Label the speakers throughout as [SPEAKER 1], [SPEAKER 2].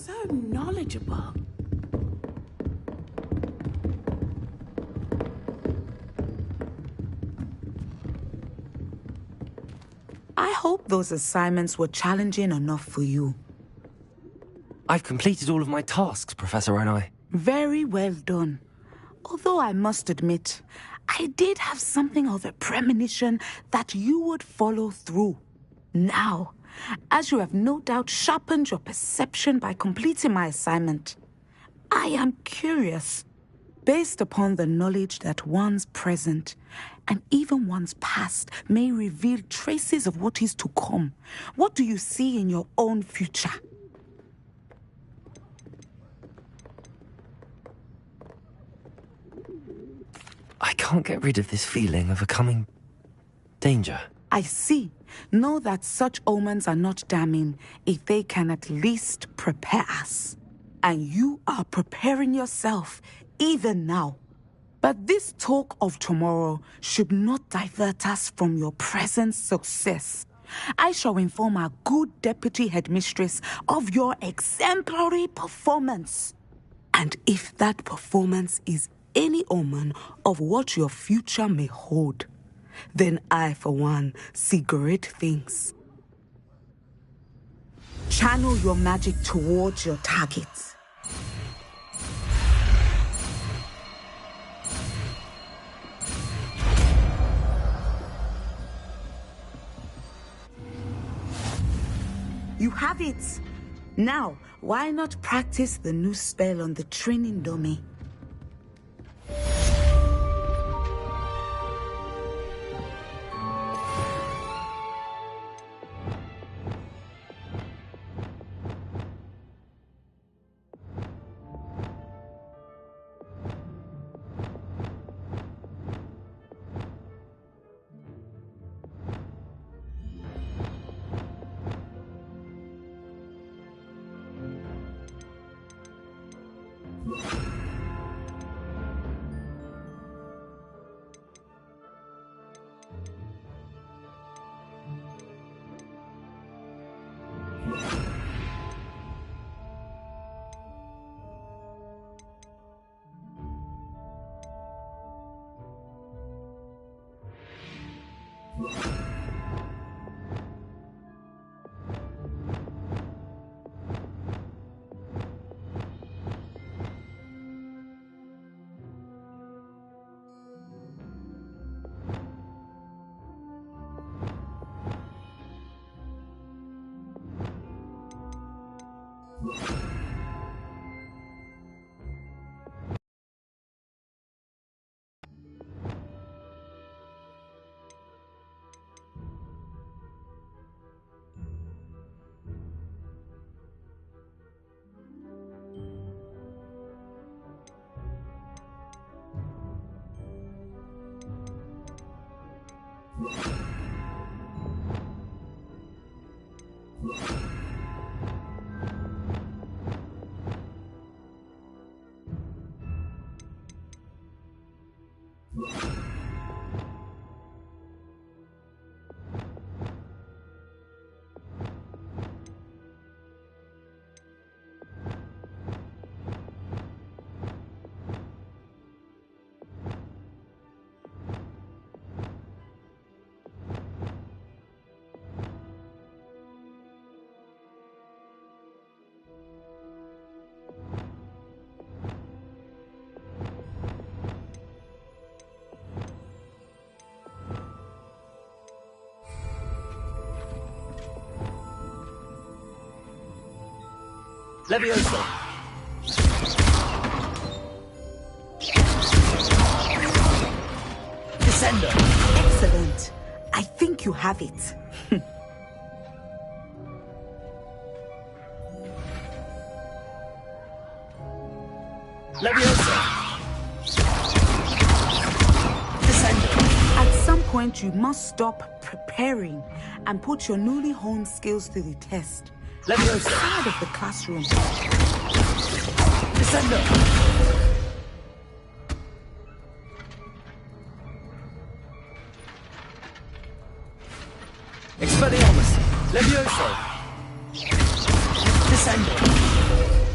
[SPEAKER 1] so knowledgeable. I hope those assignments were challenging enough for you.
[SPEAKER 2] I've completed all of my tasks, Professor Onai.
[SPEAKER 1] Very well done. Although I must admit, I did have something of a premonition that you would follow through. Now, as you have no doubt sharpened your perception by completing my assignment, I am curious, based upon the knowledge that one's present and even one's past may reveal traces of what is to come. What do you see in your own future?
[SPEAKER 2] I can't get rid of this feeling of a coming danger.
[SPEAKER 1] I see. Know that such omens are not damning if they can at least prepare us. And you are preparing yourself even now. But this talk of tomorrow should not divert us from your present success. I shall inform our good deputy headmistress of your exemplary performance. And if that performance is any omen of what your future may hold, then I, for one, see great things. Channel your magic towards your targets. You have it. Now, why not practice the new spell on the training dummy?
[SPEAKER 2] Levioso! Descendo!
[SPEAKER 1] Excellent. I think you have it.
[SPEAKER 2] Levioso! Descendo!
[SPEAKER 1] At some point, you must stop preparing and put your newly honed skills to the test.
[SPEAKER 2] Levioso!
[SPEAKER 1] Outside of the classroom.
[SPEAKER 2] Descendo! Expelliarmus! Levioso! Descendo!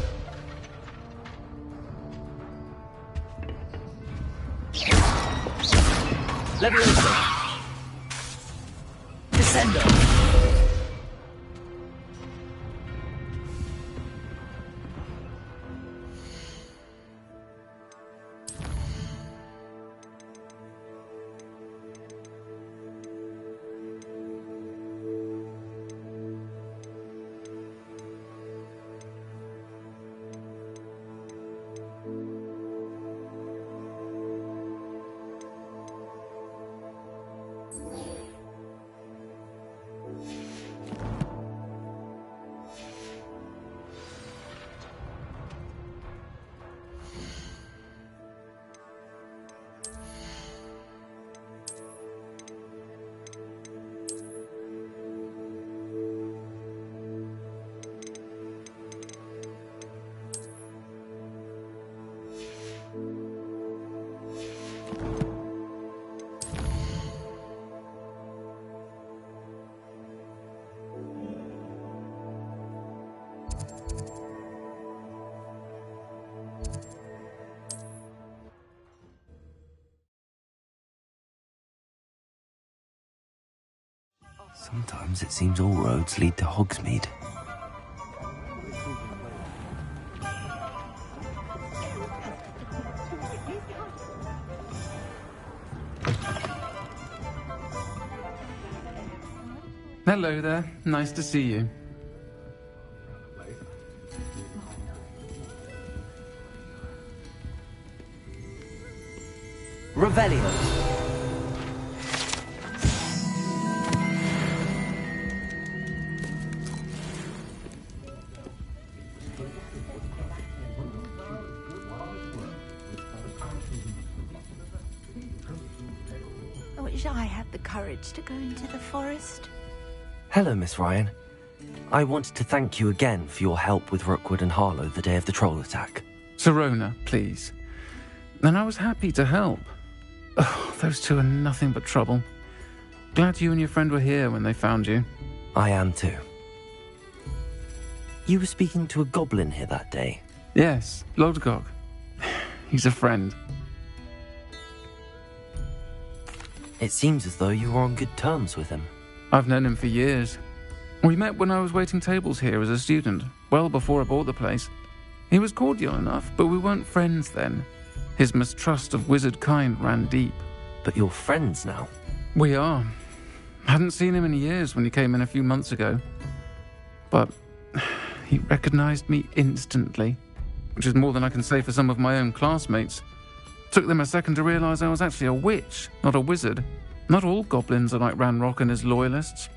[SPEAKER 2] Leviosa! Descendo! Sometimes it seems all roads lead to Hogsmeade.
[SPEAKER 3] Hello there. Nice to see you.
[SPEAKER 2] Revelio.
[SPEAKER 4] I wish I had the courage to go into the forest.
[SPEAKER 2] Hello, Miss Ryan. I wanted to thank you again for your help with Rookwood and Harlow the day of the troll attack.
[SPEAKER 3] Sirona, please. And I was happy to help. Oh, those two are nothing but trouble. Glad you and your friend were here when they found you.
[SPEAKER 2] I am too. You were speaking to a goblin here that day.
[SPEAKER 3] Yes, Lodgok. He's a friend.
[SPEAKER 2] It seems as though you were on good terms with him.
[SPEAKER 3] I've known him for years. We met when I was waiting tables here as a student, well before I bought the place. He was cordial enough, but we weren't friends then. His mistrust of wizard kind ran deep.
[SPEAKER 2] But you're friends now.
[SPEAKER 3] We are. Hadn't seen him in years when he came in a few months ago. But he recognized me instantly, which is more than I can say for some of my own classmates. Took them a second to realize I was actually a witch, not a wizard. Not all goblins are like Ranrock and his loyalists.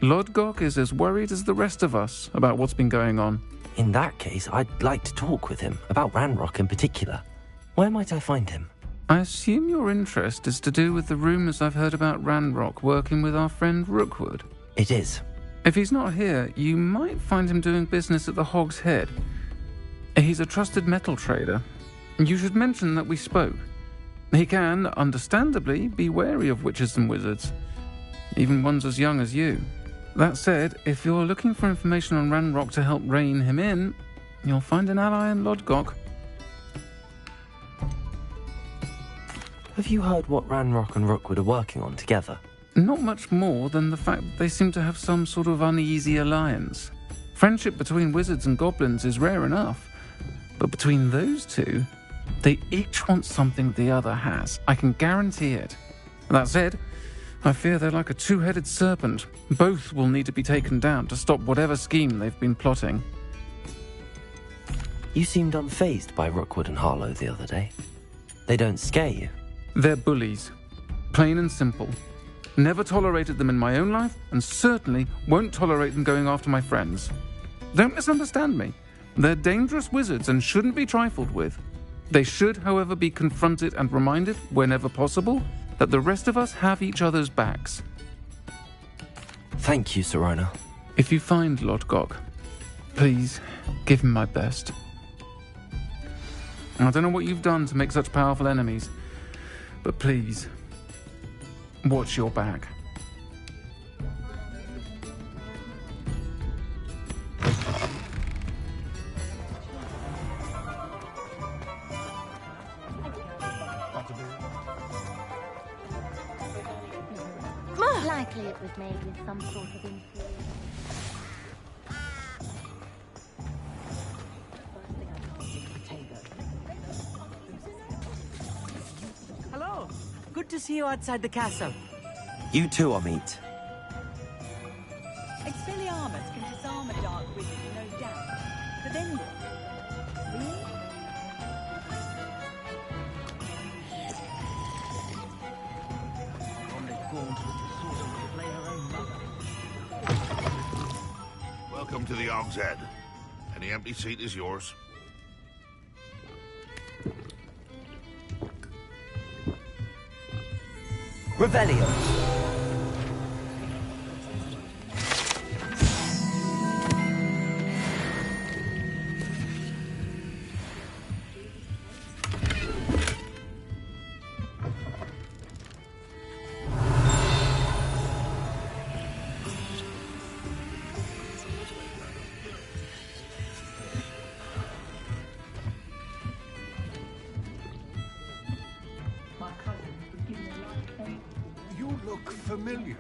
[SPEAKER 3] Lodgok is as worried as the rest of us about what's been going on.
[SPEAKER 2] In that case, I'd like to talk with him, about Ranrock in particular. Where might I find him?
[SPEAKER 3] I assume your interest is to do with the rumors I've heard about Ranrock working with our friend Rookwood.
[SPEAKER 2] It is.
[SPEAKER 3] If he's not here, you might find him doing business at the Hog's Head. He's a trusted metal trader. You should mention that we spoke. He can, understandably, be wary of witches and wizards, even ones as young as you. That said, if you're looking for information on Ranrock to help rein him in, you'll find an ally in Lodgok.
[SPEAKER 2] Have you heard what Ranrock and Rookwood are working on together?
[SPEAKER 3] Not much more than the fact that they seem to have some sort of uneasy alliance. Friendship between wizards and goblins is rare enough, but between those two, they each want something the other has. I can guarantee it. That said, I fear they're like a two-headed serpent. Both will need to be taken down to stop whatever scheme they've been plotting.
[SPEAKER 2] You seemed unfazed by Rookwood and Harlow the other day. They don't scare you.
[SPEAKER 3] They're bullies. Plain and simple. Never tolerated them in my own life, and certainly won't tolerate them going after my friends. Don't misunderstand me. They're dangerous wizards and shouldn't be trifled with. They should, however, be confronted and reminded, whenever possible, that the rest of us have each other's backs.
[SPEAKER 2] Thank you, Sirona.
[SPEAKER 3] If you find Lodgok, please give him my best. I don't know what you've done to make such powerful enemies, but please, watch your back.
[SPEAKER 4] Likely it was made with some sort of inferior.
[SPEAKER 5] Hello. Good to see you outside the castle.
[SPEAKER 2] You too, Amit.
[SPEAKER 6] Expelliarmus can disarm a dark wizard, no doubt. But then what? Really?
[SPEAKER 7] Welcome to the Og's Head. Any empty seat is yours.
[SPEAKER 2] Revelio.
[SPEAKER 8] You look familiar.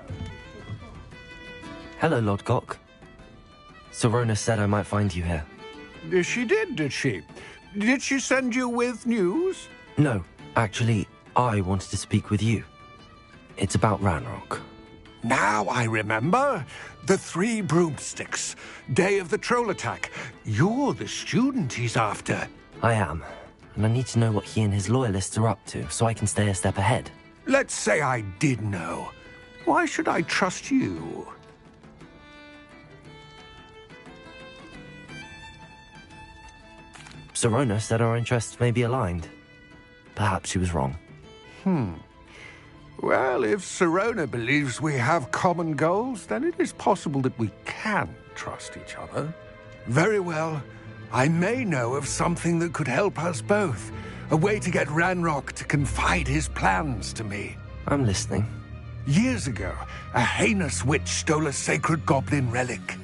[SPEAKER 2] Hello, Lord Gok. Sorona said I might find you here.
[SPEAKER 8] She did she? Did she send you with news?
[SPEAKER 2] No, actually, I wanted to speak with you. It's about Ranrock.
[SPEAKER 8] Now I remember. The 3 broomsticks. Day of the troll attack. You're the student he's after.
[SPEAKER 2] I am, and I need to know what he and his loyalists are up to so I can stay a step ahead.
[SPEAKER 8] Let's say I did know. Why should I trust you?
[SPEAKER 2] Sorona said our interests may be aligned. Perhaps she was wrong.
[SPEAKER 8] Well, if Sorona believes we have common goals, then it is possible that we can trust each other. Very well. I may know of something that could help us both. A way to get Ranrock to confide his plans to me.
[SPEAKER 2] I'm listening.
[SPEAKER 8] Years ago, a heinous witch stole a sacred goblin relic.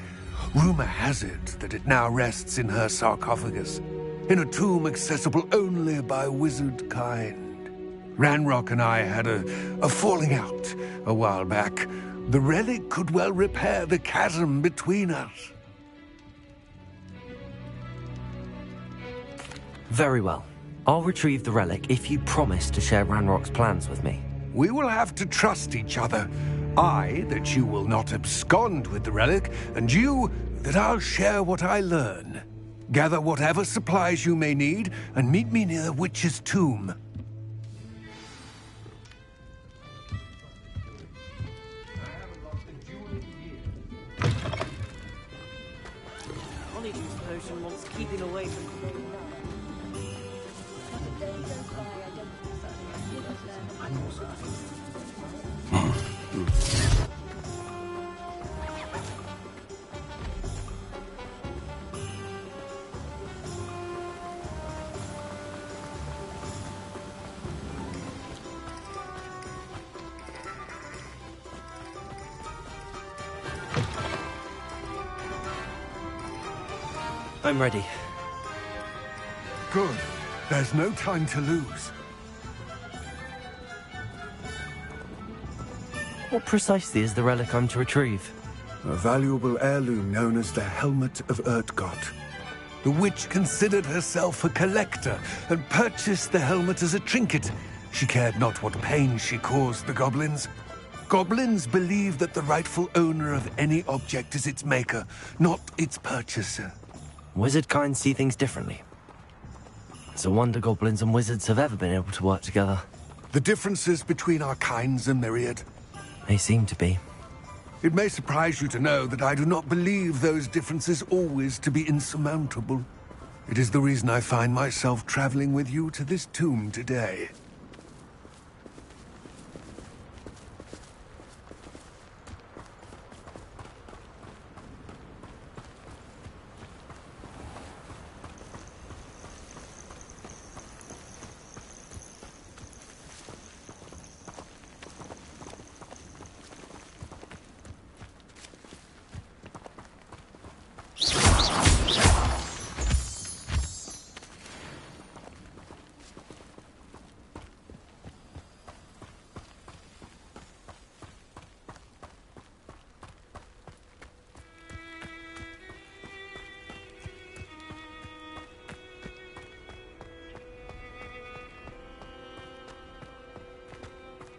[SPEAKER 8] Rumor has it that it now rests in her sarcophagus, in a tomb accessible only by wizard kind. Ranrock and I had a falling out a while back. The relic could well repair the chasm between us.
[SPEAKER 2] Very well. I'll retrieve the relic if you promise to share Ranrock's plans with me.
[SPEAKER 8] We will have to trust each other. I, that you will not abscond with the relic, and you, that I'll share what I learn. Gather whatever supplies you may need, and meet me near the witch's tomb.
[SPEAKER 5] Honeydew potion wants keeping away from the
[SPEAKER 2] I'm ready.
[SPEAKER 8] Good. There's no time to lose.
[SPEAKER 2] What precisely is the relic I'm to retrieve?
[SPEAKER 8] A valuable heirloom known as the Helmet of Urtgott. The witch considered herself a collector and purchased the helmet as a trinket. She cared not what pain she caused the goblins. Goblins believe that the rightful owner of any object is its maker, not its purchaser.
[SPEAKER 2] Wizard kind see things differently. It's a wonder goblins and wizards have ever been able to work together.
[SPEAKER 8] The differences between our kinds are myriad.
[SPEAKER 2] They seem to be.
[SPEAKER 8] It may surprise you to know that I do not believe those differences always to be insurmountable. It is the reason I find myself traveling with you to this tomb today.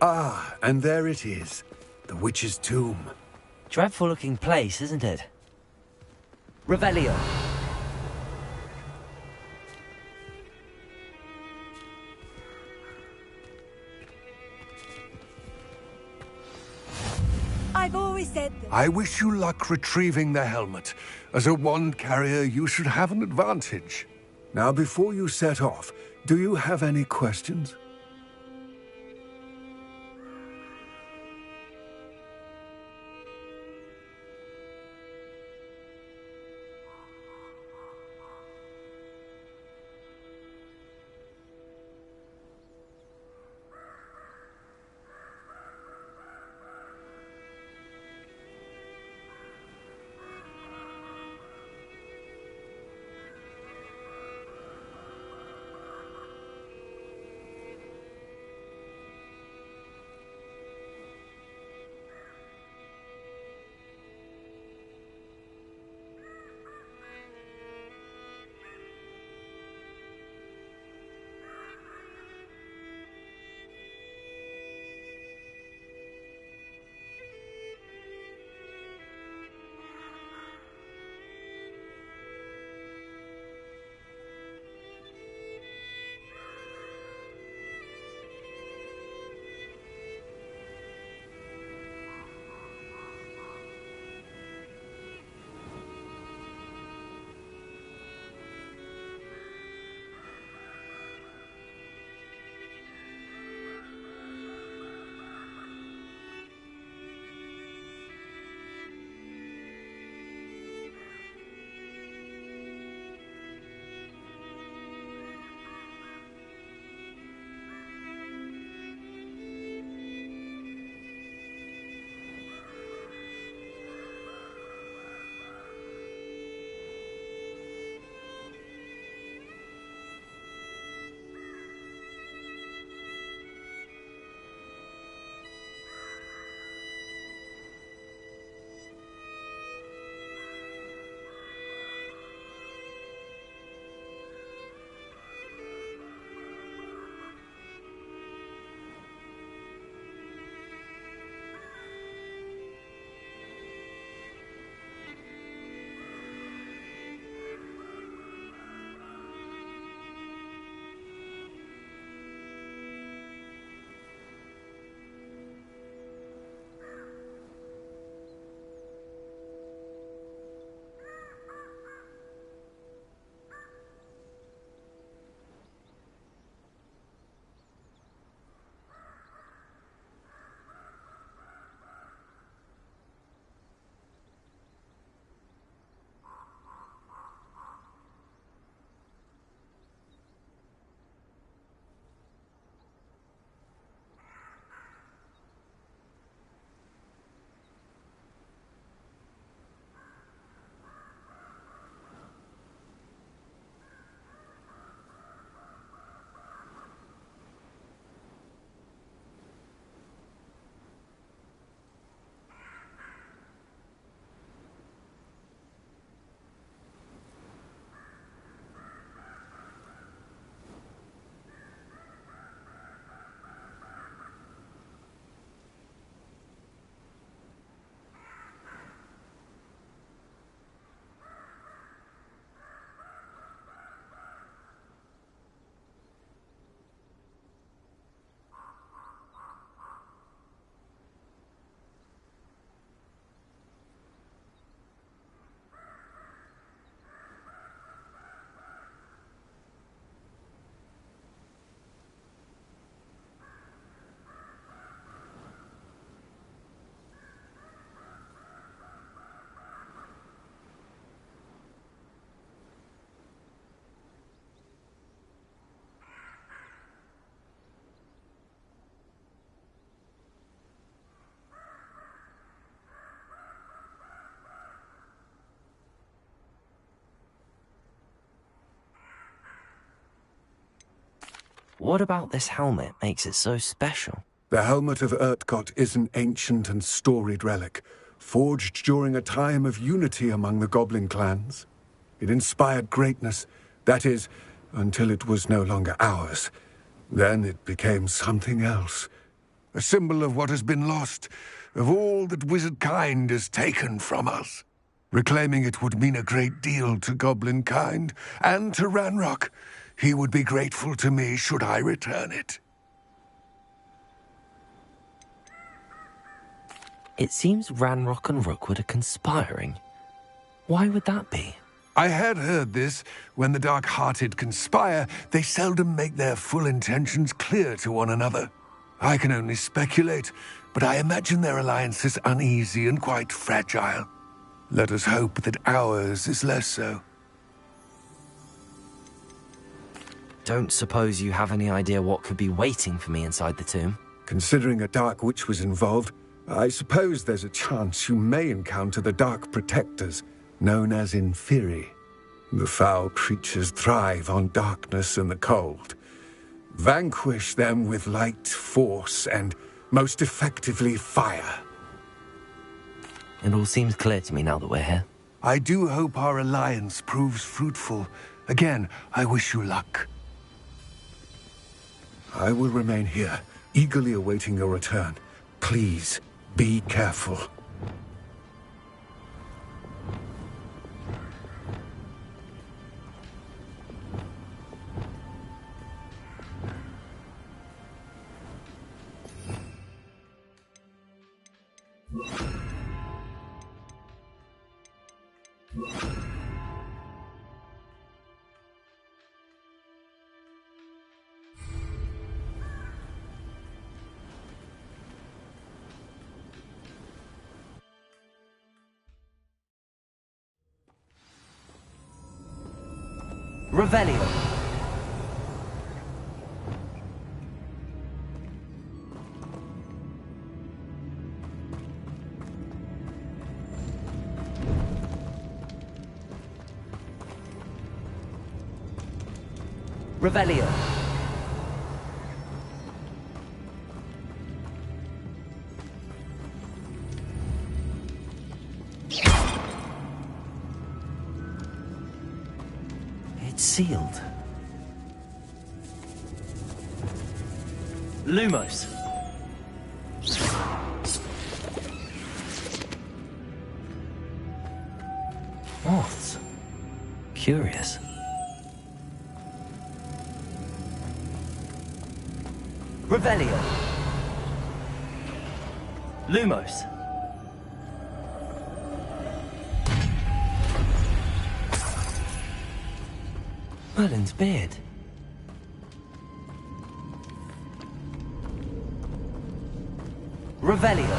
[SPEAKER 8] Ah, and there it is. The witch's tomb.
[SPEAKER 2] Dreadful looking place, isn't it? Revelio.
[SPEAKER 4] I've always said that.
[SPEAKER 8] I wish you luck retrieving the helmet. As a wand carrier, you should have an advantage. Now, before you set off, do you have any questions?
[SPEAKER 2] What about this helmet makes it so special?
[SPEAKER 8] The helmet of Urtkot is an ancient and storied relic, forged during a time of unity among the goblin clans. It inspired greatness, that is, until it was no longer ours. Then it became something else. a symbol of what has been lost, of all that wizard kind has taken from us. Reclaiming it would mean a great deal to goblin kind, and to Ranrock. He would be grateful to me should I return it.
[SPEAKER 2] It seems Ranrock and Rookwood are conspiring. Why would that be?
[SPEAKER 8] I had heard this. When the dark-hearted conspire, they seldom make their full intentions clear to one another. I can only speculate, but I imagine their alliance is uneasy and quite fragile. Let us hope that ours is less so.
[SPEAKER 2] Don't suppose you have any idea what could be waiting for me inside the tomb?
[SPEAKER 8] Considering a Dark Witch was involved, I suppose there's a chance you may encounter the Dark Protectors, known as Inferi. The foul creatures thrive on darkness and the cold. Vanquish them with light, force, and, most effectively, fire.
[SPEAKER 2] It all seems clear to me now that we're here.
[SPEAKER 8] I do hope our alliance proves fruitful. Again, I wish you luck. I will remain here, eagerly awaiting your return. Please, be careful.
[SPEAKER 2] Revelio. Revelio. It's sealed. Lumos. Moths. Curious. Revelio. Lumos. Merlin's beard. Revelio.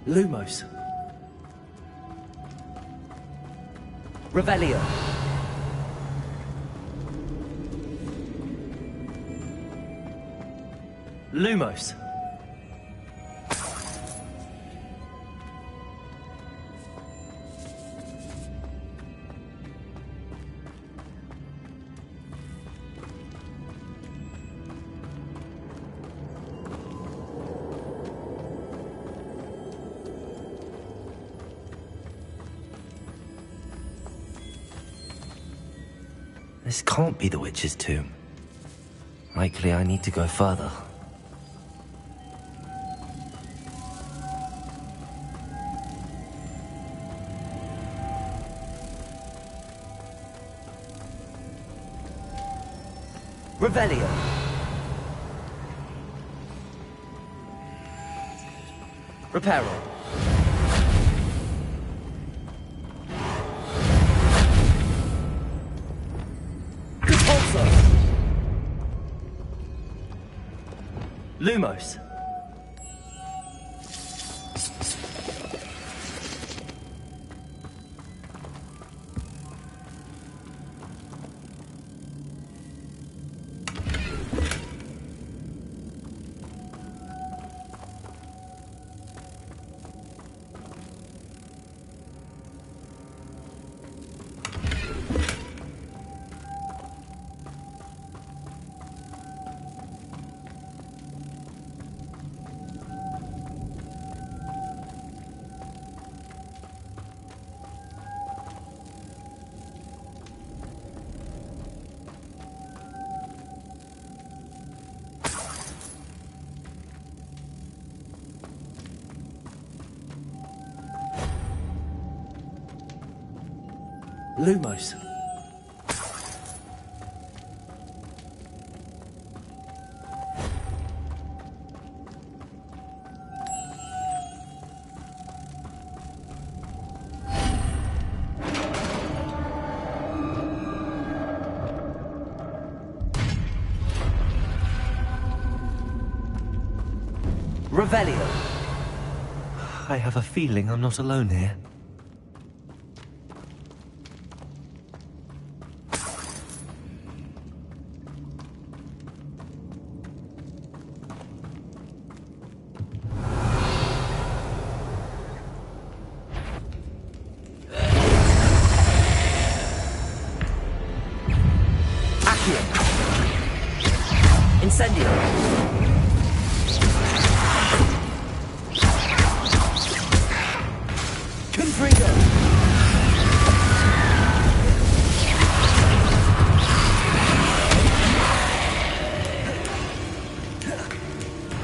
[SPEAKER 2] Lumos. Revelio. Lumos. This can't be the witch's tomb. Likely I need to go further. Revelio. Reparo. Lumos. Lumos. Revelio. I have a feeling I'm not alone here. Accio. Incendio.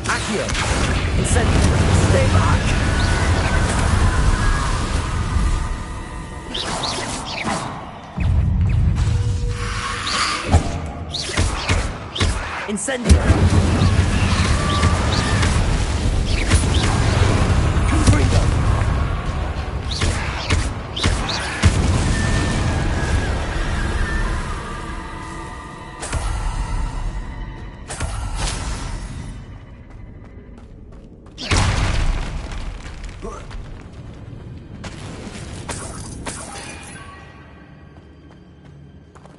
[SPEAKER 2] Accio. Incendio. Stay back. Incendio. Confringo.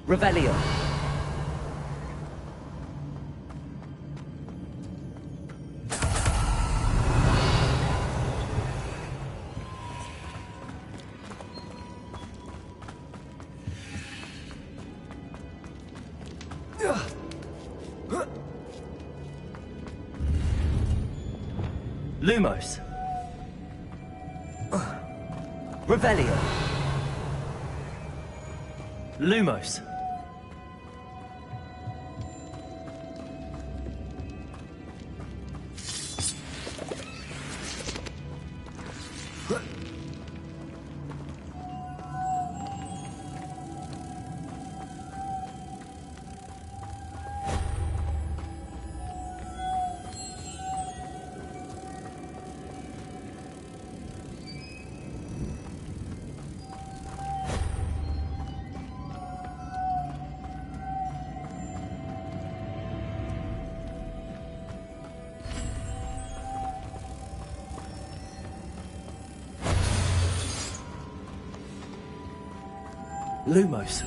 [SPEAKER 2] Revelio. Lumos. Revelio. Lumos. Lumos.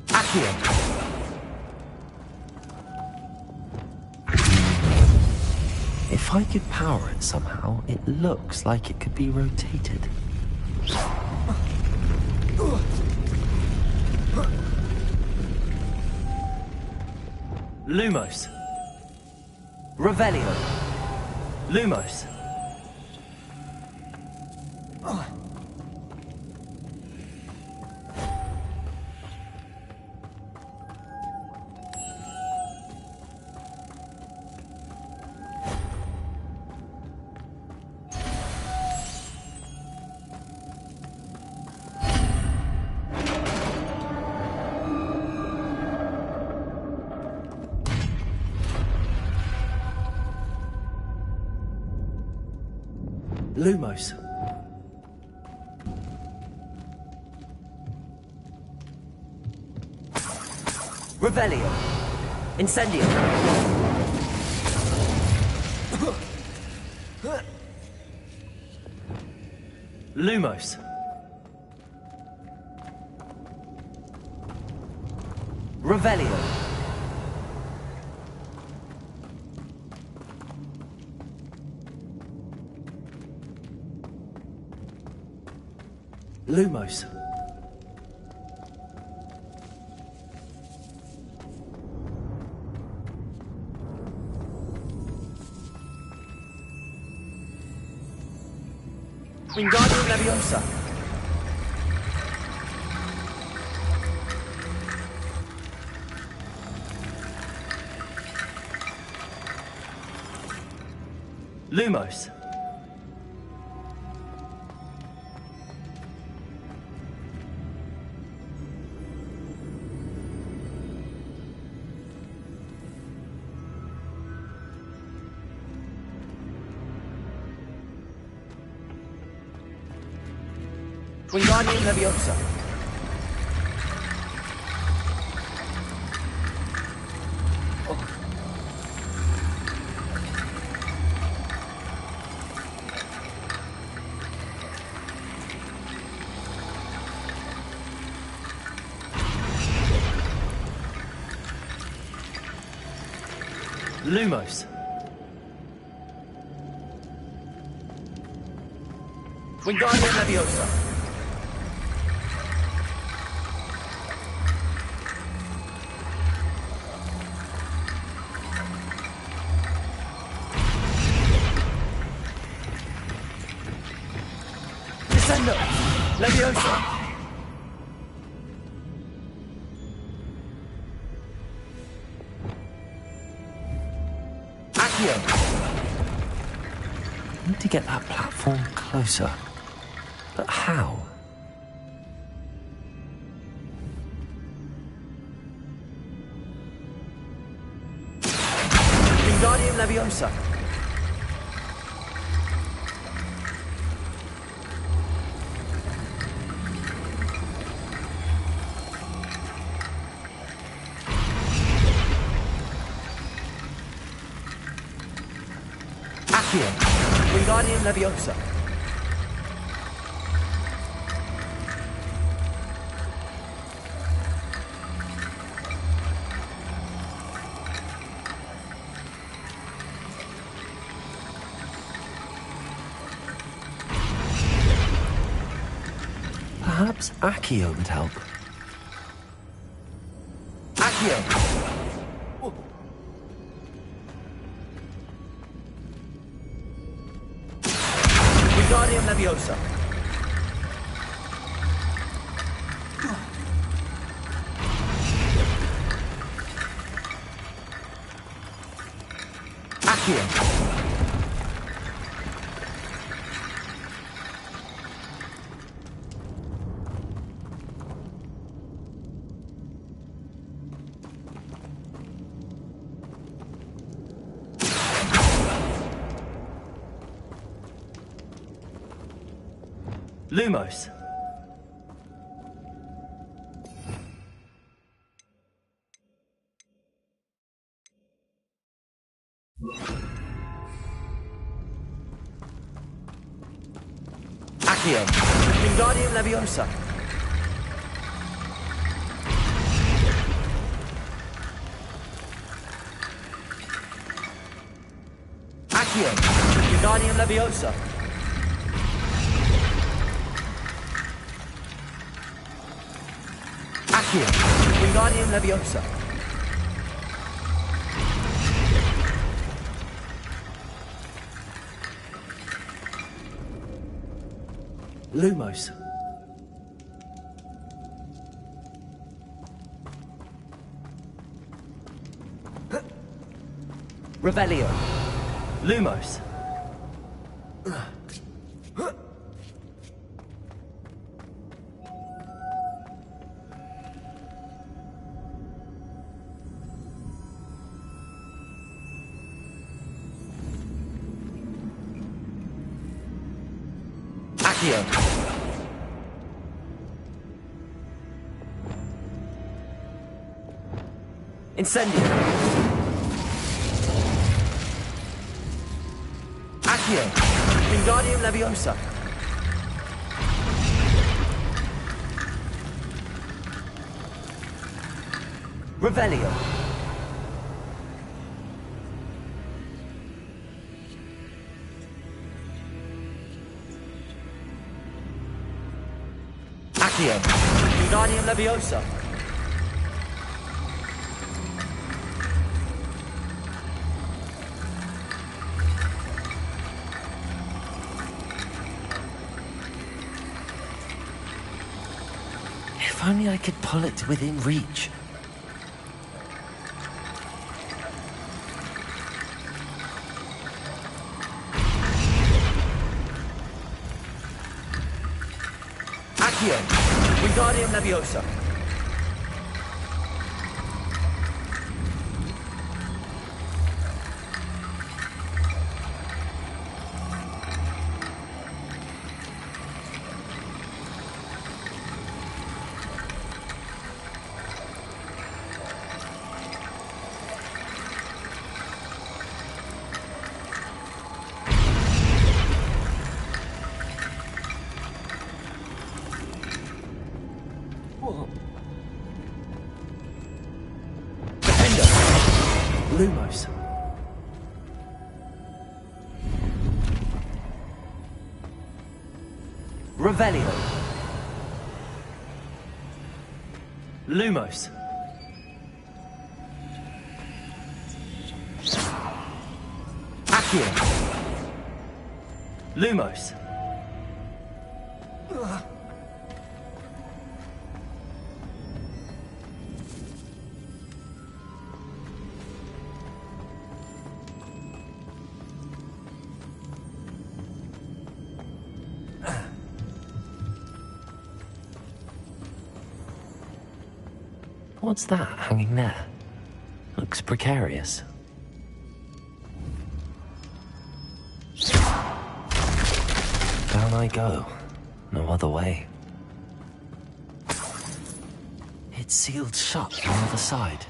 [SPEAKER 2] Accio. If I could power it somehow, it looks like it could be rotated. Lumos. Revelio. Lumos. Lumos. Revelio. Incendio. Lumos. Revelio. Lumos. Wingardium Leviosa. Lumos. Wingardium Leviosa. Lumos. Wingardium Leviosa. Descendo. Leviosa. Accio. I need to get that platform closer. But how? Wingardium Leviosa. Accio. Wingardium Leviosa. Perhaps Accio would help. Accio! Wingardium Leviosa. Accio! Lumos. Accio. Wingardium Leviosa. Accio. Wingardium Leviosa. Accio. Wingardium Leviosa. Lumos. Revelio. Lumos. Accio. Incendio. Accio. Wingardium Leviosa. Revelio. Accio. Wingardium Leviosa. If only I could pull it within reach.
[SPEAKER 9] Accio, Wingardium Leviosa.
[SPEAKER 2] Lumos. Revelio. Lumos. Accio. Lumos. What's that hanging there? Looks precarious. Down I go. No other way. It's sealed shut on the other side.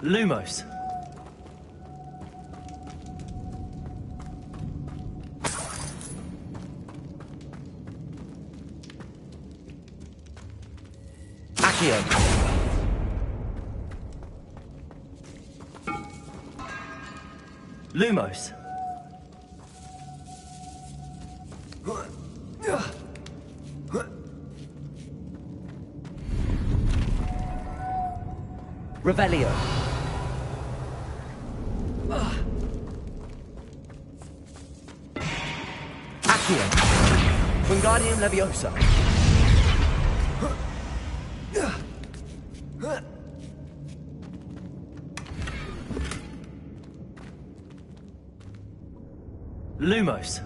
[SPEAKER 2] Lumos. Accio. Lumos. Revelio. Accio. Wingardium Leviosa. Lumos.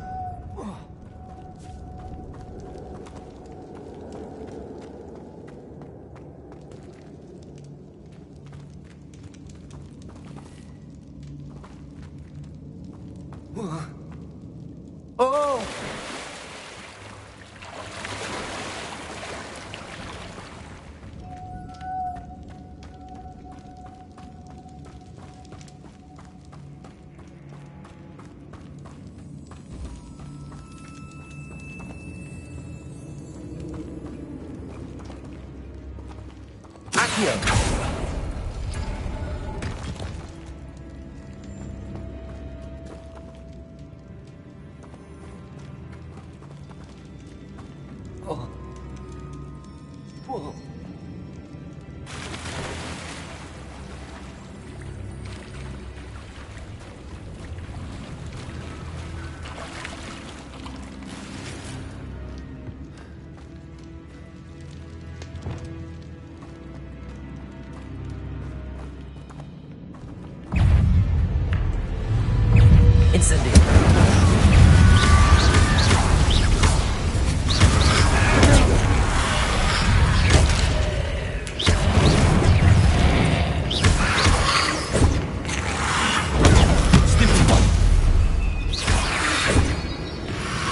[SPEAKER 2] Oh! Accio. Oh. Whoa. Incendio.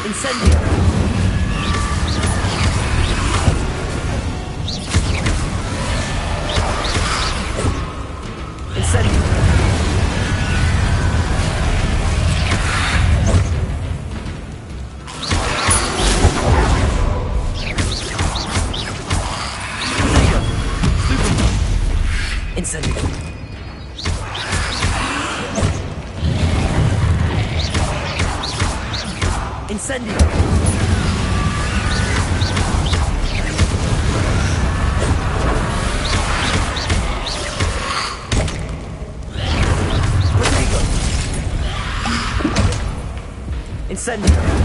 [SPEAKER 2] Incendio. Incendio. Incendio. Incendio. Protego.
[SPEAKER 9] Incendio!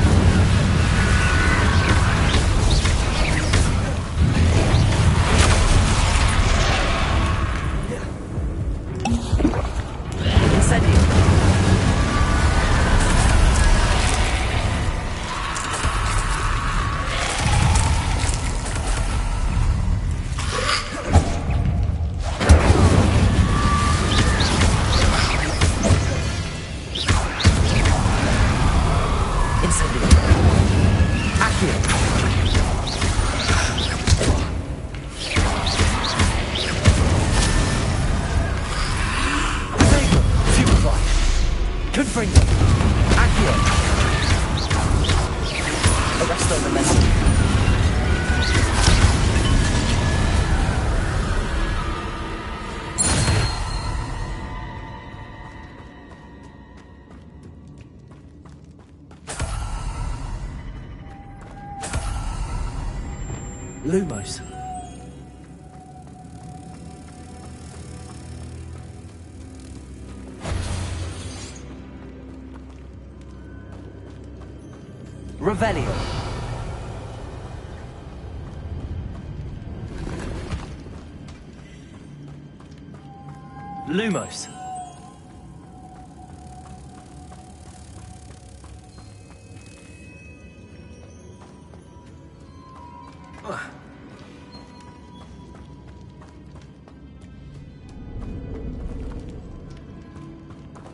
[SPEAKER 9] Incendio! Confringo! Accio! Arresto momentum. Lumos. Revelio. Lumos.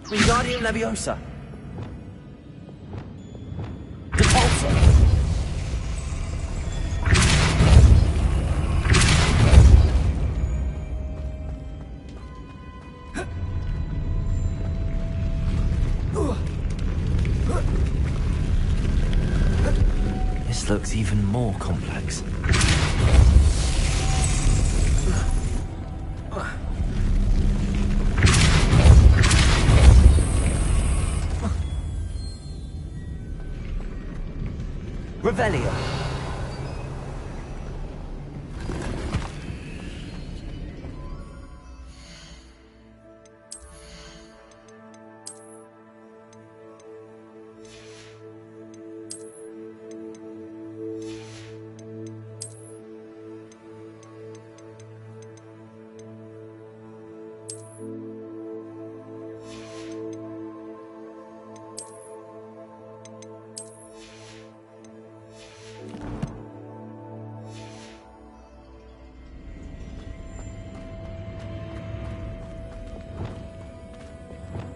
[SPEAKER 9] Wingardium Leviosa. Depulso.
[SPEAKER 2] This looks even more complex.
[SPEAKER 9] Revelio.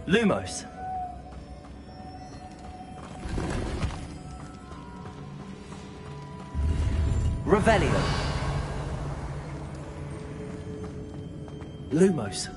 [SPEAKER 9] Lumos. Revelio. Lumos.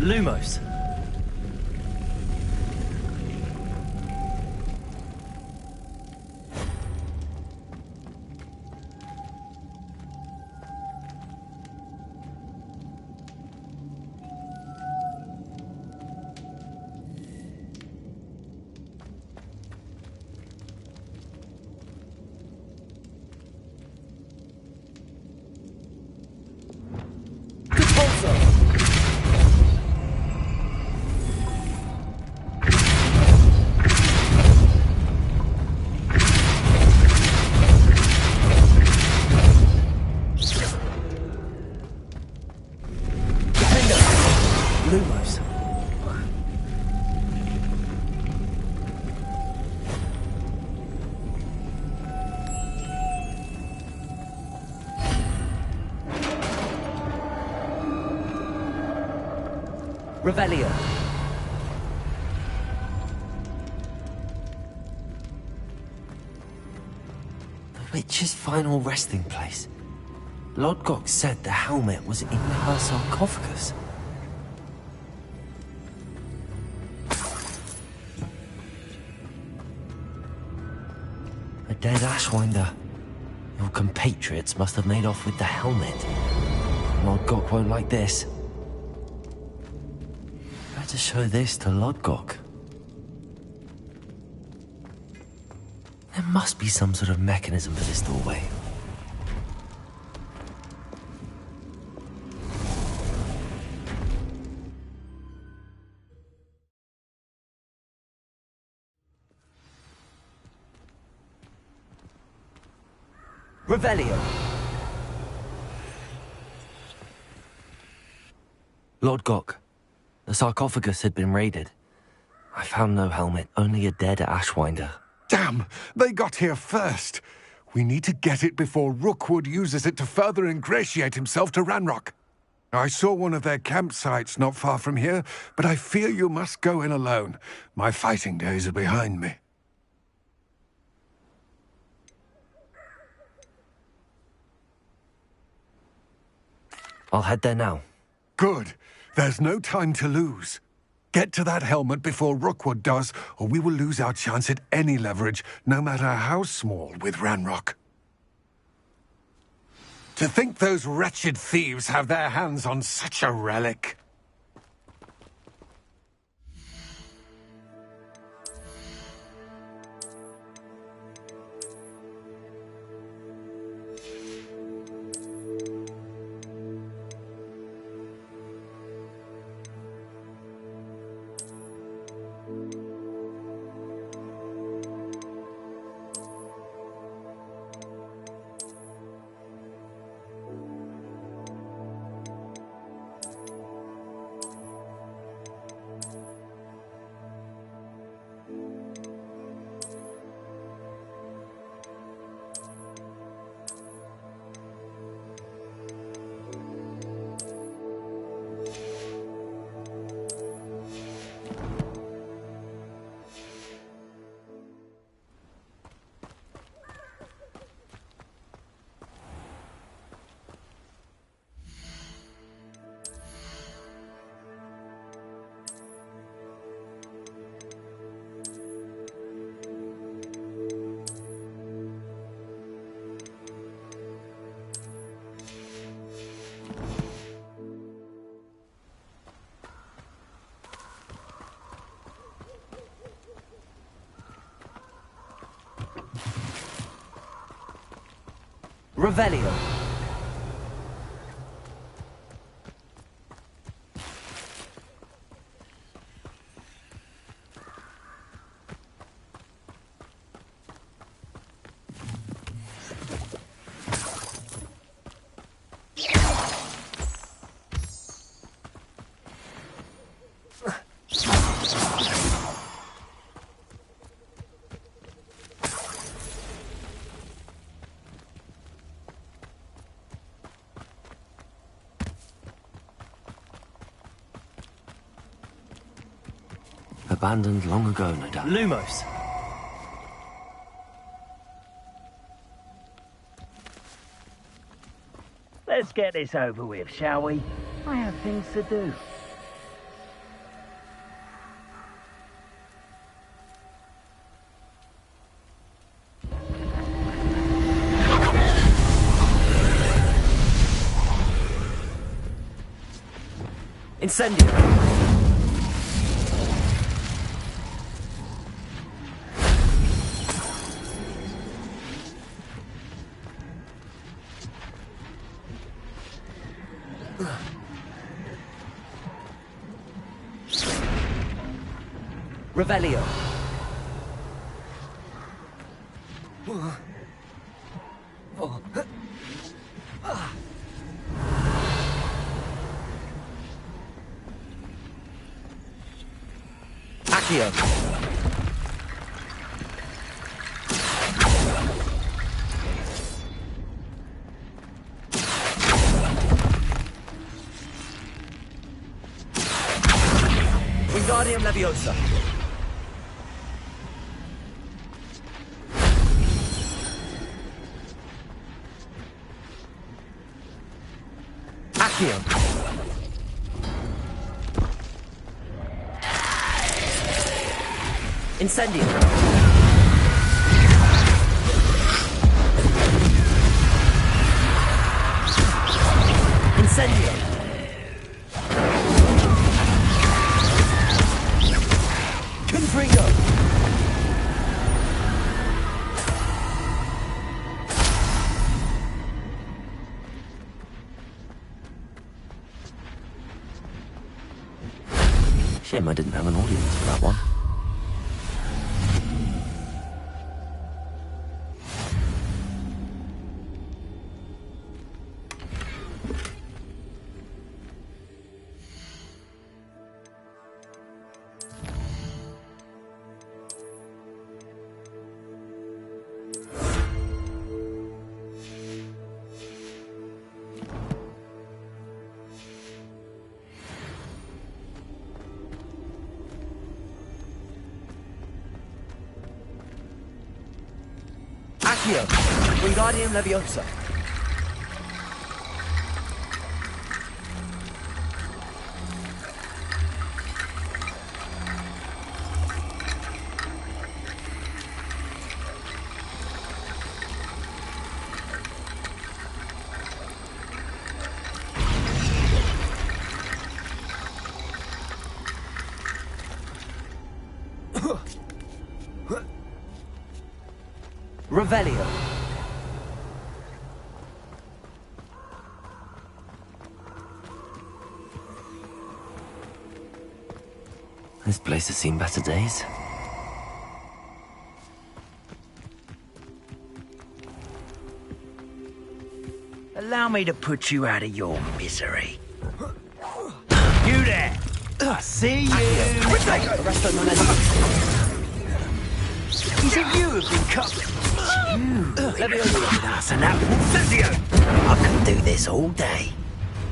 [SPEAKER 9] Lumos. Lumos. Revelio.
[SPEAKER 2] The witch's final resting place. Lodgok said the helmet was in her sarcophagus. A dead Ashwinder. Your compatriots must have made off with the helmet. Lodgok won't like this. Better show this to Lodgok. There must be some sort of mechanism for this doorway.
[SPEAKER 9] Revelio.
[SPEAKER 2] Lodgok, the sarcophagus had been raided. I found no helmet, only a dead Ashwinder.
[SPEAKER 8] Damn! They got here first. We need to get it before Rookwood uses it to further ingratiate himself to Ranrock. I saw one of their campsites not far from here, but I fear you must go in alone. My fighting days are behind me.
[SPEAKER 2] I'll head there now.
[SPEAKER 8] Good. There's no time to lose. Get to that helmet before Rookwood does, or we will lose our chance at any leverage, no matter how small, with Ranrock. To think those wretched thieves have their hands on such a relic.
[SPEAKER 9] Revelio.
[SPEAKER 2] Abandoned long ago, no doubt.
[SPEAKER 9] Lumos.
[SPEAKER 5] Let's get this over with, shall we? I have things to do.
[SPEAKER 9] Incendio. Revelio. Accio. Wingardium Leviosa. Accio. Incendio. Incendio. Confringo.
[SPEAKER 2] Shame I didn't have an audience for that one.
[SPEAKER 9] Accio. Wingardium Leviosa. Revelio.
[SPEAKER 2] This place has seen better days.
[SPEAKER 5] Allow me to put you out of your misery. You there! See you!
[SPEAKER 9] Arresto momentum.
[SPEAKER 5] Is it you who've been cut?
[SPEAKER 9] Leviosa.
[SPEAKER 5] That's an apple. Incendio! I could do this all day.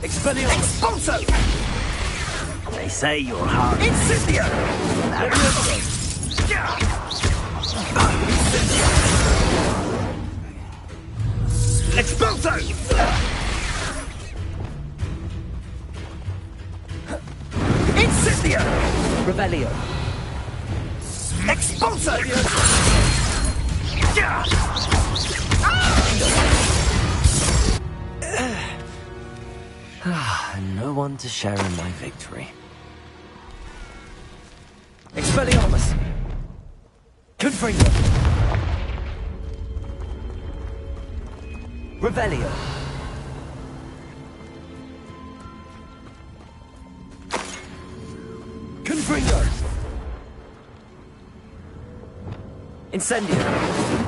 [SPEAKER 9] Expelliarmus.
[SPEAKER 5] Expulso! They say you're hard. Incendio! Expulso! Incendio!
[SPEAKER 9] Revelio.
[SPEAKER 5] Expulso!
[SPEAKER 2] And no one to share in my victory.
[SPEAKER 9] Expelliarmus. Confringo. Revelio. Confringo. Incendio.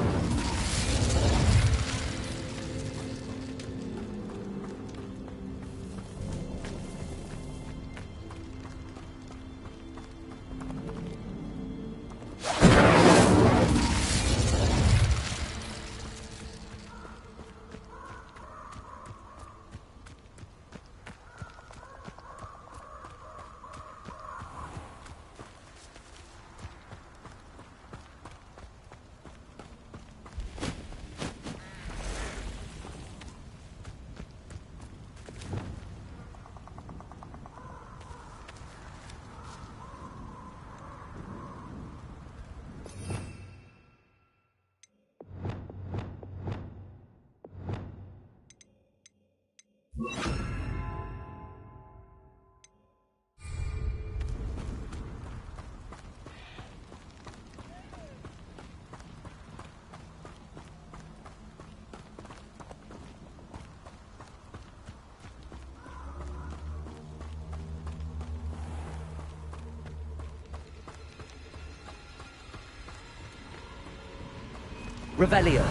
[SPEAKER 9] Revelio.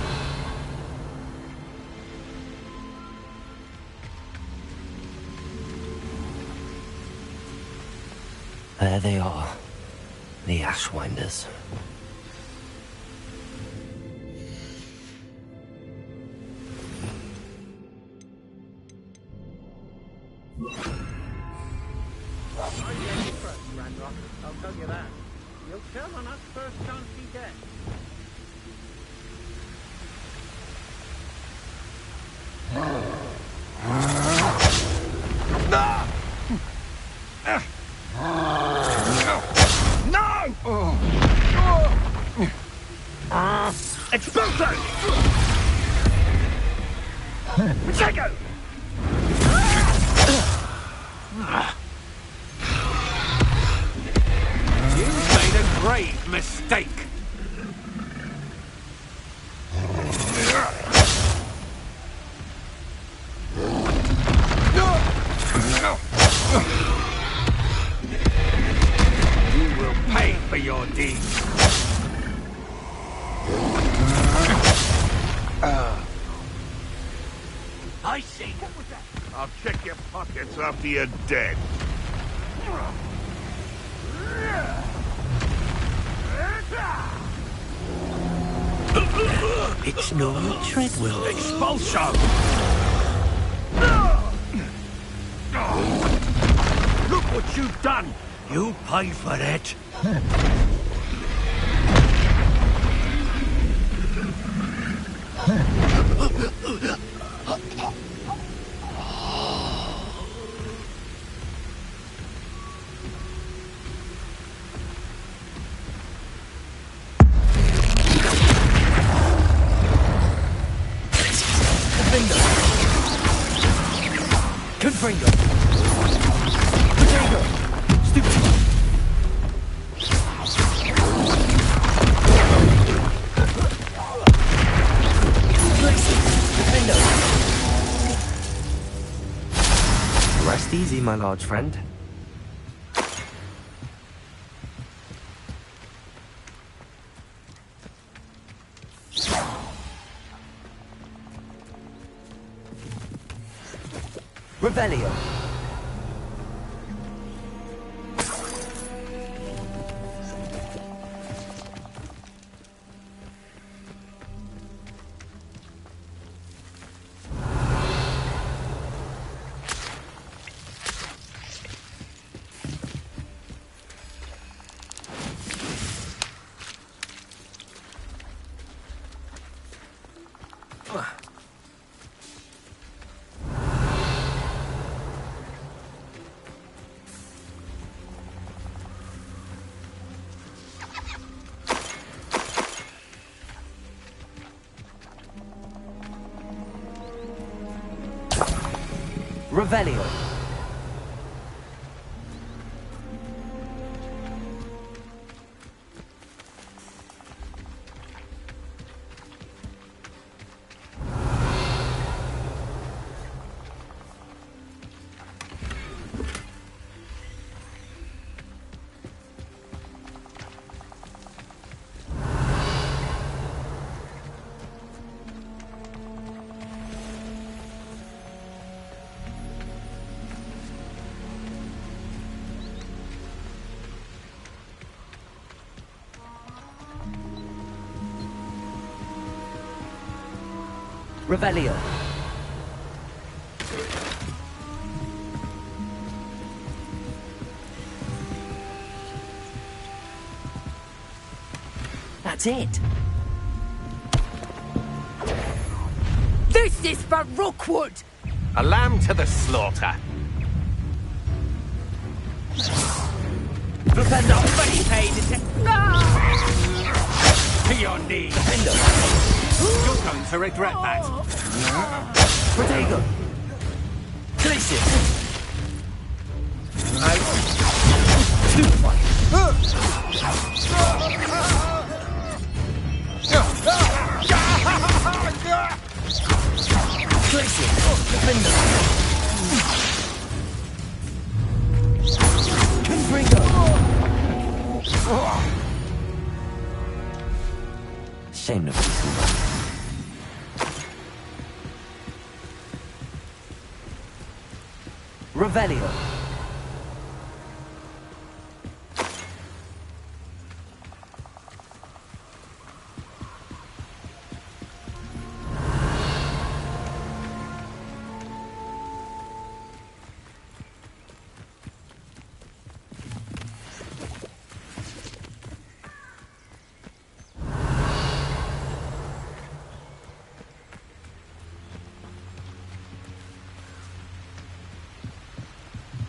[SPEAKER 2] There they are, the Ashwinders.
[SPEAKER 10] I'll tell you that. You'll turn on us first chance you get.
[SPEAKER 5] No! Expulso! Protego!
[SPEAKER 8] You've made a grave mistake. You will pay for your deeds.
[SPEAKER 5] I see.
[SPEAKER 7] I'll check your pockets after you're dead.
[SPEAKER 5] It's no Treadwell.
[SPEAKER 7] Expulso!
[SPEAKER 5] Look what you've done! You pay for it!
[SPEAKER 9] Confringo! Potato! Stupid!
[SPEAKER 2] Rest easy, my large friend.
[SPEAKER 9] Revelio! Revelio! Revelio! That's it!
[SPEAKER 4] This is for Rookwood!
[SPEAKER 8] A lamb to the slaughter.
[SPEAKER 5] Somebody paid attention.
[SPEAKER 8] To your knees. You're going to regret that.
[SPEAKER 9] Protego! Glacier! Glacier! Defender! Confringo!
[SPEAKER 2] Shame of this.
[SPEAKER 9] Revelio!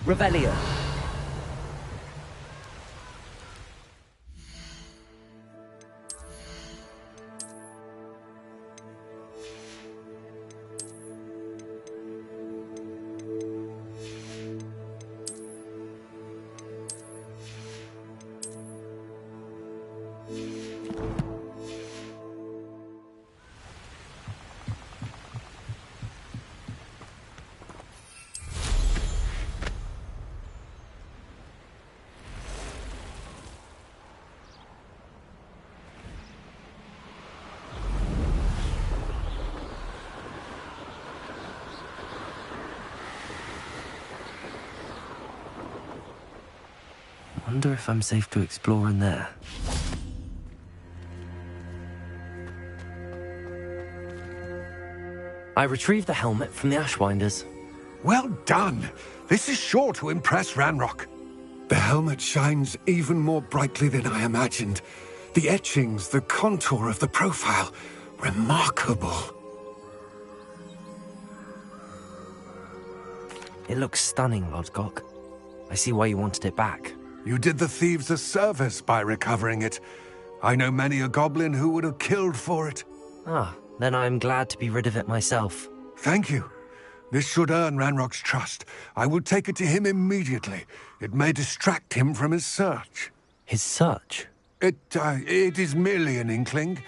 [SPEAKER 9] Revelio.
[SPEAKER 2] Wonder if I'm safe to explore in there. I retrieved the helmet from the Ashwinders.
[SPEAKER 8] Well done. This is sure to impress Ranrock. The helmet shines even more brightly than I imagined. The etchings, the contour of the profile. Remarkable.
[SPEAKER 2] It looks stunning, Lodgok. I see why you wanted it back.
[SPEAKER 8] You did the thieves a service by recovering it. I know many a goblin who would have killed for it.
[SPEAKER 2] Ah, then I'm glad to be rid of it myself.
[SPEAKER 8] Thank you. This should earn Ranrock's trust. I will take it to him immediately. It may distract him from his search.
[SPEAKER 2] His search?
[SPEAKER 8] It is merely an inkling.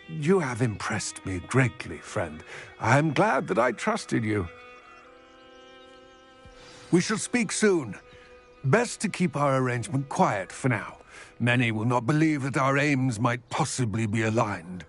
[SPEAKER 8] You have impressed me greatly, friend. I am glad that I trusted you. We shall speak soon. Best to keep our arrangement quiet for now. Many will not believe that our aims might possibly be aligned.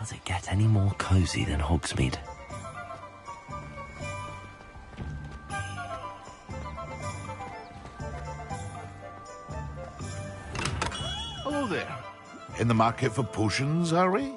[SPEAKER 2] Does it get any more cozy than Hogsmeade?
[SPEAKER 7] Hello there. In the market for potions, are we?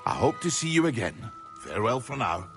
[SPEAKER 7] I hope to see you again. Farewell for now.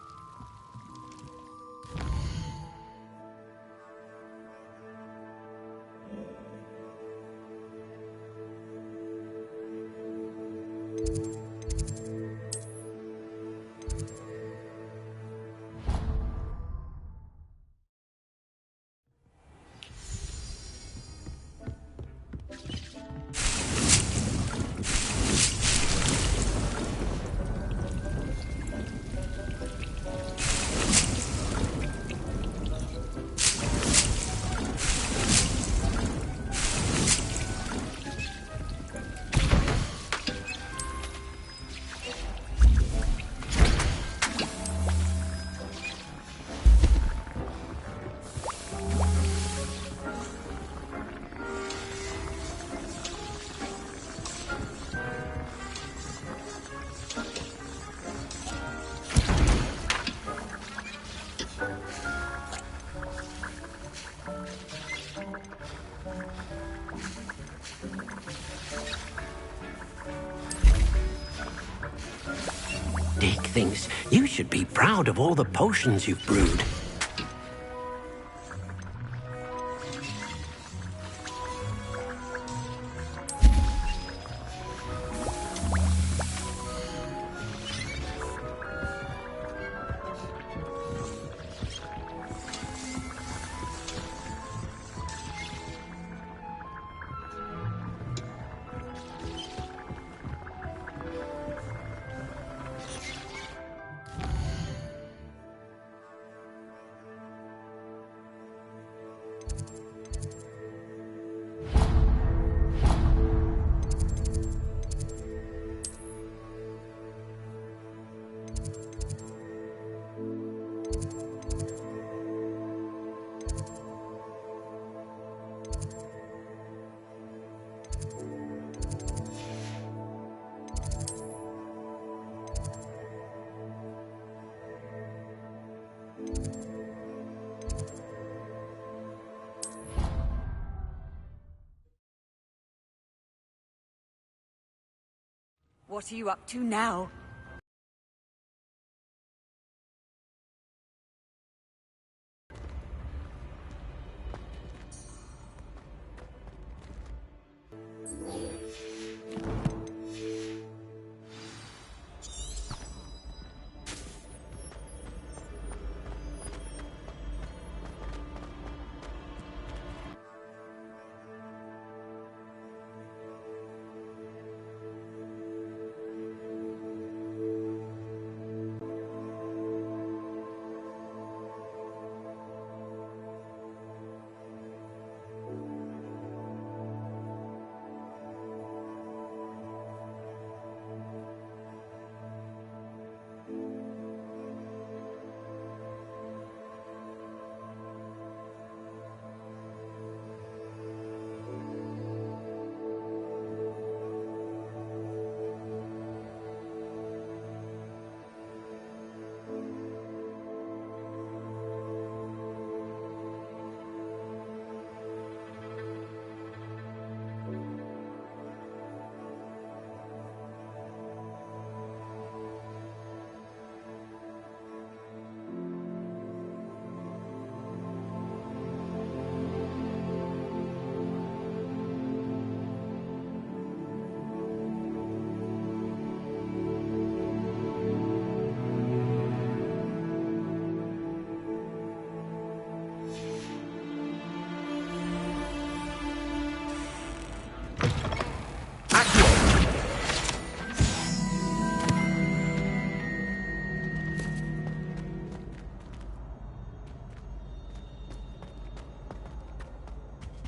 [SPEAKER 11] Dick thinks you should be proud of all the potions you've brewed.
[SPEAKER 6] What are you up to now?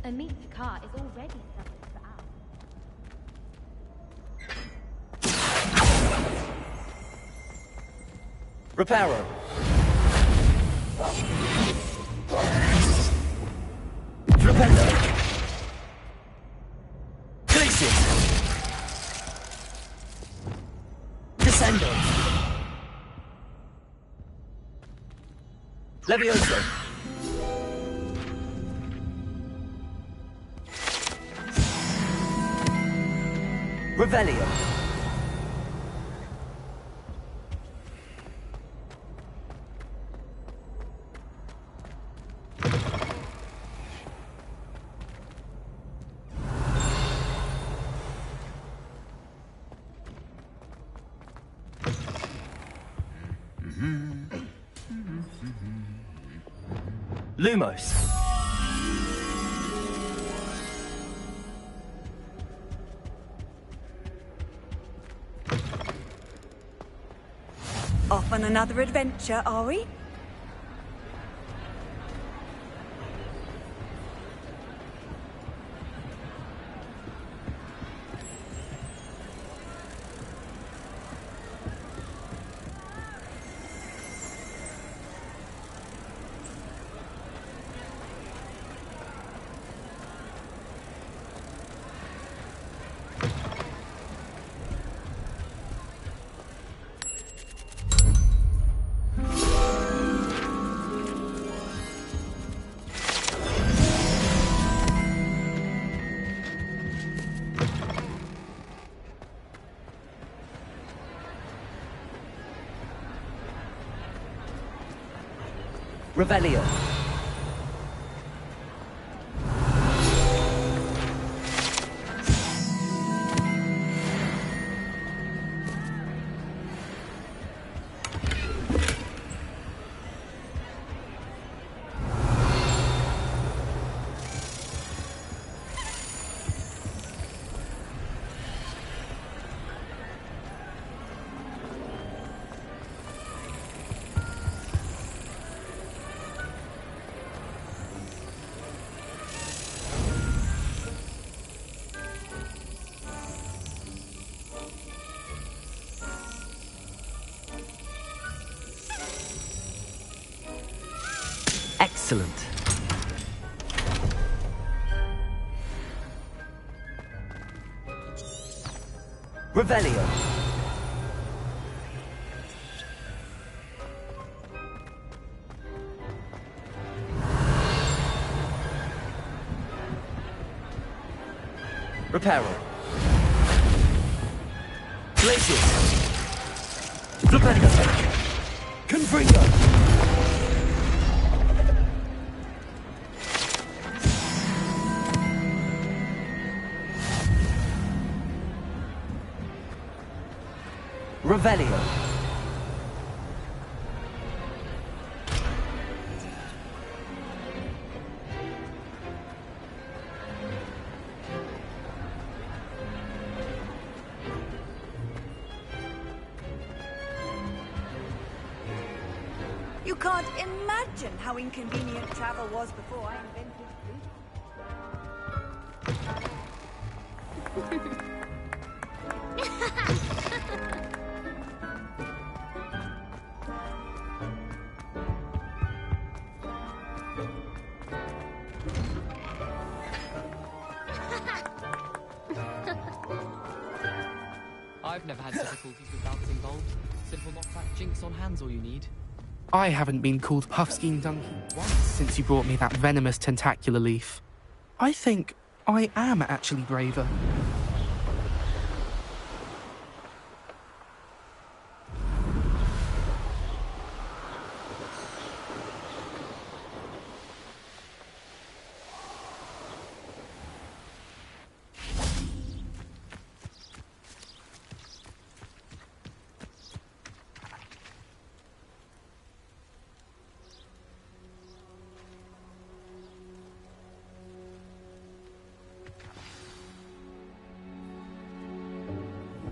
[SPEAKER 12] A meat cart is already subject to ours.
[SPEAKER 9] Reparo. Flipendo. Glacius. Descendo. Levioso. Revelio. Lumos.
[SPEAKER 6] Off on another adventure, are we?
[SPEAKER 9] Revelio. Excellent. Revelio. Reparo. Glacius. Flipendo. Confringo. Revelio.
[SPEAKER 6] You can't imagine how inconvenient travel was before I invented food.
[SPEAKER 13] I've never had difficulties with bouncing bulbs. Simple knockback jinx on hand's all you need.
[SPEAKER 14] I haven't been called Puffskein Donkey once since you brought me that venomous tentacular leaf. I think I am actually braver.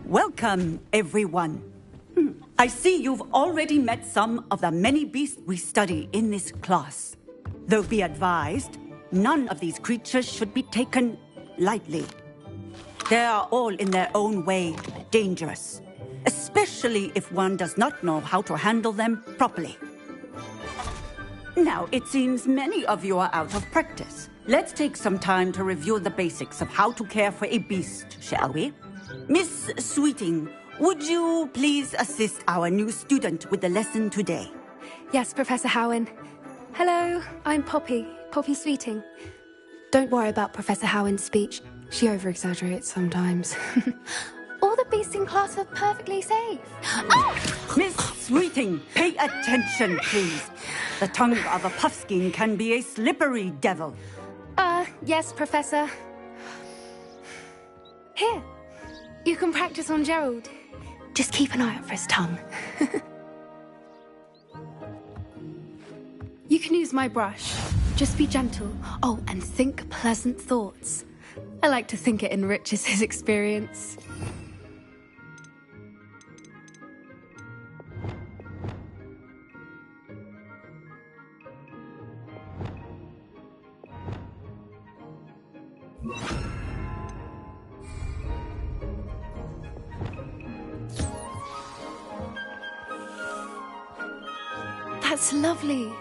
[SPEAKER 6] Welcome, everyone. I see you've already met some of the many beasts we study in this class. Though be advised,
[SPEAKER 15] None of these creatures should be taken lightly. They are all in their own way dangerous, especially if one does not know how to handle them properly. Now, it seems many of you are out of practice. Let's take some time to review the basics of how to care for a beast, shall we? Miss Sweeting, would you please assist our new student with the lesson today?
[SPEAKER 16] Yes, Professor Howen. Hello, I'm Poppy Sweeting. Don't worry about Professor Howen's speech. She over-exaggerates sometimes. All the beasts in class are perfectly safe. Oh!
[SPEAKER 15] Miss Sweeting, pay attention, please. The tongue of a puffskein can be a slippery devil.
[SPEAKER 16] Yes, Professor. Here, you can practice on Gerald. Just keep an eye out for his tongue. You can use my brush. Just be gentle. Oh, and think pleasant thoughts. I like to think it enriches his experience. That's lovely.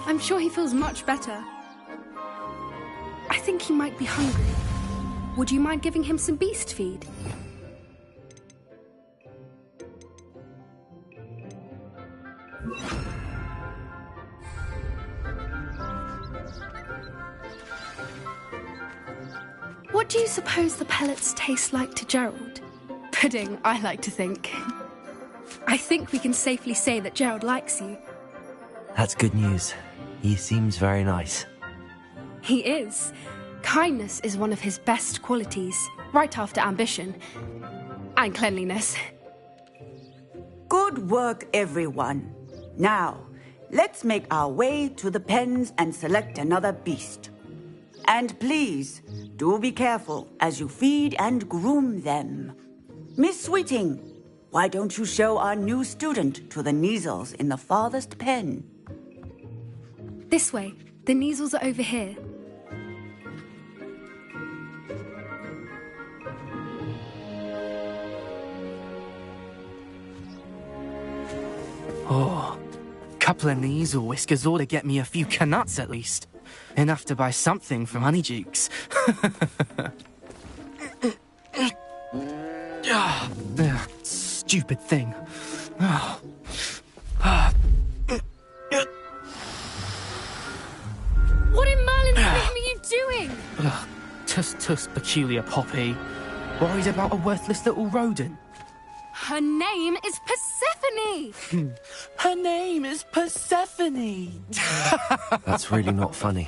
[SPEAKER 16] I'm sure he feels much better. I think he might be hungry. Would you mind giving him some beast feed? What do you suppose the pellets taste like to Gerald? Pudding, I like to think. I think we can safely say that Gerald likes you.
[SPEAKER 2] That's good news. He seems very nice.
[SPEAKER 16] He is. Kindness is one of his best qualities, right after ambition. And cleanliness.
[SPEAKER 15] Good work, everyone. Now, let's make our way to the pens and select another beast. And please, do be careful as you feed and groom them. Miss Sweeting, why don't you show our new student to the Kneazles in the farthest pen?
[SPEAKER 16] This way. The Kneazles are over here.
[SPEAKER 14] Oh, couple of Kneazle whiskers ought to get me a few canuts at least. Enough to buy something from Honeydukes. Stupid thing.
[SPEAKER 16] What in Merlin's name are you doing?
[SPEAKER 14] Tuss, peculiar Poppy. Worried about a worthless little rodent.
[SPEAKER 16] Her name is Persephone!
[SPEAKER 14] Her name is Persephone!
[SPEAKER 2] That's really not funny.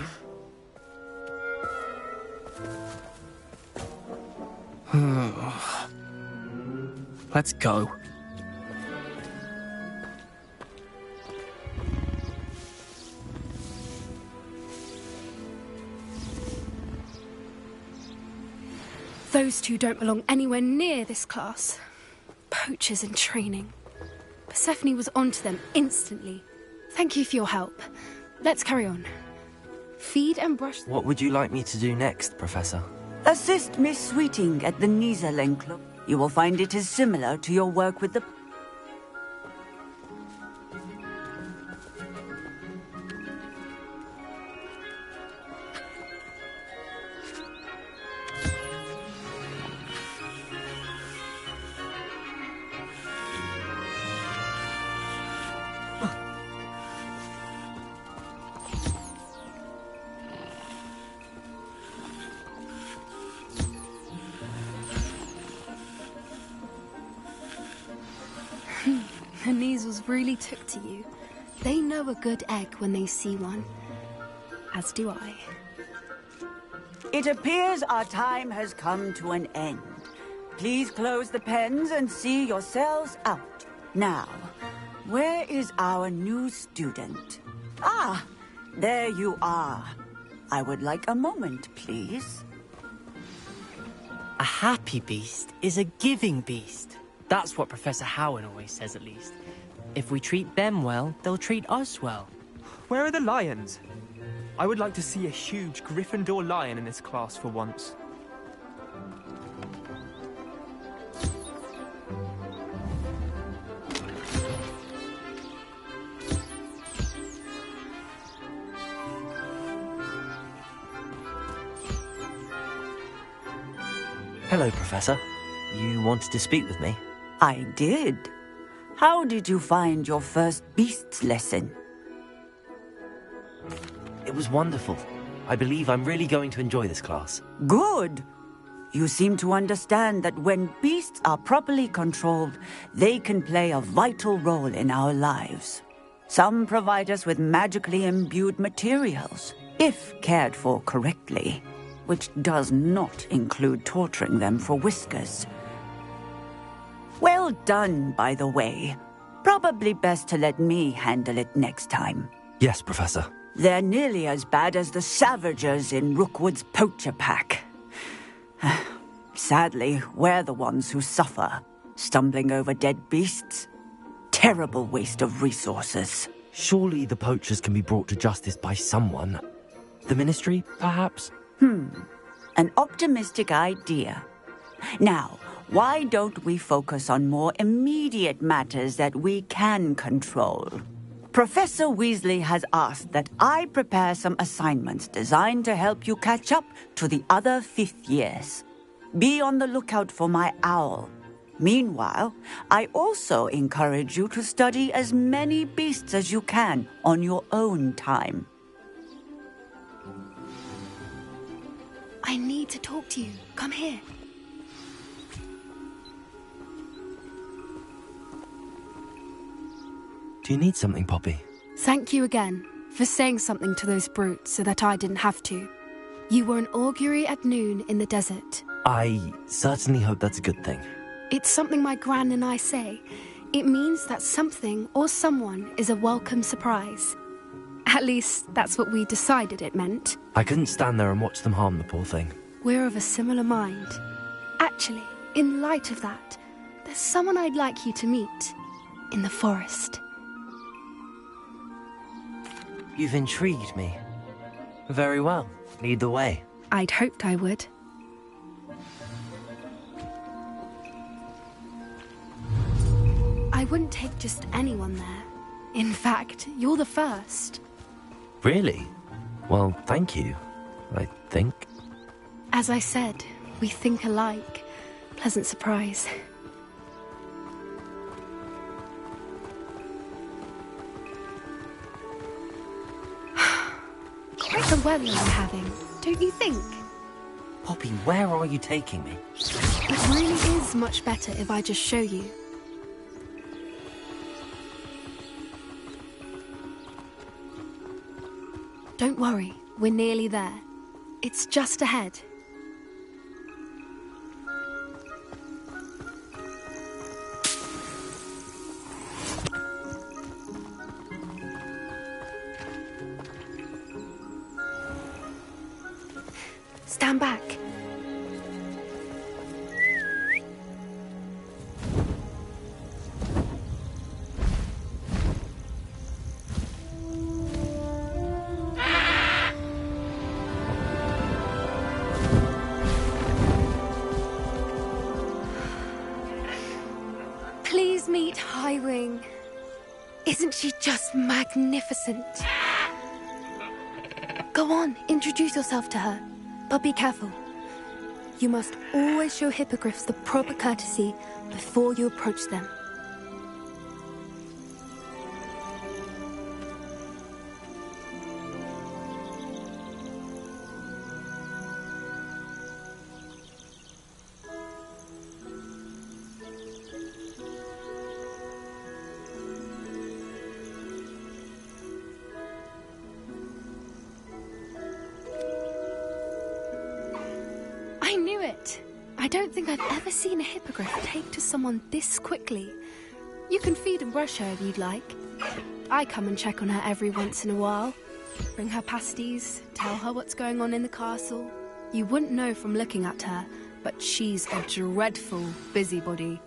[SPEAKER 14] Let's go.
[SPEAKER 16] Those two don't belong anywhere near this class. Poachers in training. Persephone was onto them instantly. Thank you for your help. Let's carry on. Feed and brush...
[SPEAKER 2] What would you like me to do next, Professor?
[SPEAKER 15] Assist Miss Sweeting at the Kneazle Club. You will find it is similar to your work with the...
[SPEAKER 16] The Kneazles really took to you. They know a good egg when they see one. As do I.
[SPEAKER 15] It appears our time has come to an end. Please close the pens and see yourselves out. Now, where is our new student? Ah, there you are. I would like a moment, please.
[SPEAKER 17] A happy beast is a giving beast. That's what Professor Howen always says, at least. If we treat them well, they'll treat us well.
[SPEAKER 18] Where are the lions? I would like to see a huge Gryffindor lion in this class for once.
[SPEAKER 9] Hello, Professor. You wanted to speak with me?
[SPEAKER 15] I did. How did you find your first beasts lesson?
[SPEAKER 9] It was wonderful. I believe I'm really going to enjoy this class.
[SPEAKER 15] Good. You seem to understand that when beasts are properly controlled, they can play a vital role in our lives. Some provide us with magically imbued materials, if cared for correctly, which does not include torturing them for whiskers. Well done, by the way. Probably best to let me handle it next time.
[SPEAKER 9] Yes, Professor.
[SPEAKER 15] They're nearly as bad as the Savagers in Rookwood's poacher pack. Sadly, we're the ones who suffer, stumbling over dead beasts. Terrible waste of resources.
[SPEAKER 9] Surely the poachers can be brought to justice by someone. The Ministry, perhaps?
[SPEAKER 15] An optimistic idea. Now, why don't we focus on more immediate matters that we can control? Professor Weasley has asked that I prepare some assignments designed to help you catch up to the other fifth years. Be on the lookout for my owl. Meanwhile, I also encourage you to study as many beasts as you can on your own time.
[SPEAKER 16] I need to talk to you. Come here.
[SPEAKER 9] Do you need something, Poppy?
[SPEAKER 16] Thank you again for saying something to those brutes so that I didn't have to. You were an augury at noon in the desert.
[SPEAKER 9] I certainly hope that's a good thing.
[SPEAKER 16] It's something my gran and I say. It means that something or someone is a welcome surprise. At least, that's what we decided it meant.
[SPEAKER 9] I couldn't stand there and watch them harm the poor thing.
[SPEAKER 16] We're of a similar mind. Actually, in light of that, there's someone I'd like you to meet. In the forest.
[SPEAKER 9] You've intrigued me. Very well. Lead the way.
[SPEAKER 16] I'd hoped I would. I wouldn't take just anyone there. In fact, you're the first.
[SPEAKER 9] Really? Well, thank you, I think.
[SPEAKER 16] As I said, we think alike. Pleasant surprise. Quite the weather we're having, don't you think?
[SPEAKER 9] Poppy, where are you taking me?
[SPEAKER 16] It really is much better if I just show you. Don't worry, we're nearly there. It's just ahead. Stand back. Please meet Highwing. Isn't she just magnificent? Go on, introduce yourself to her. But be careful. You must always show hippogriffs the proper courtesy before you approach them. I knew it! I don't think I've ever seen a hippogriff take to someone this quickly. You can feed and brush her if you'd like. I come and check on her every once in a while. Bring her pasties, tell her what's going on in the castle. You wouldn't know from looking at her, but she's a dreadful busybody.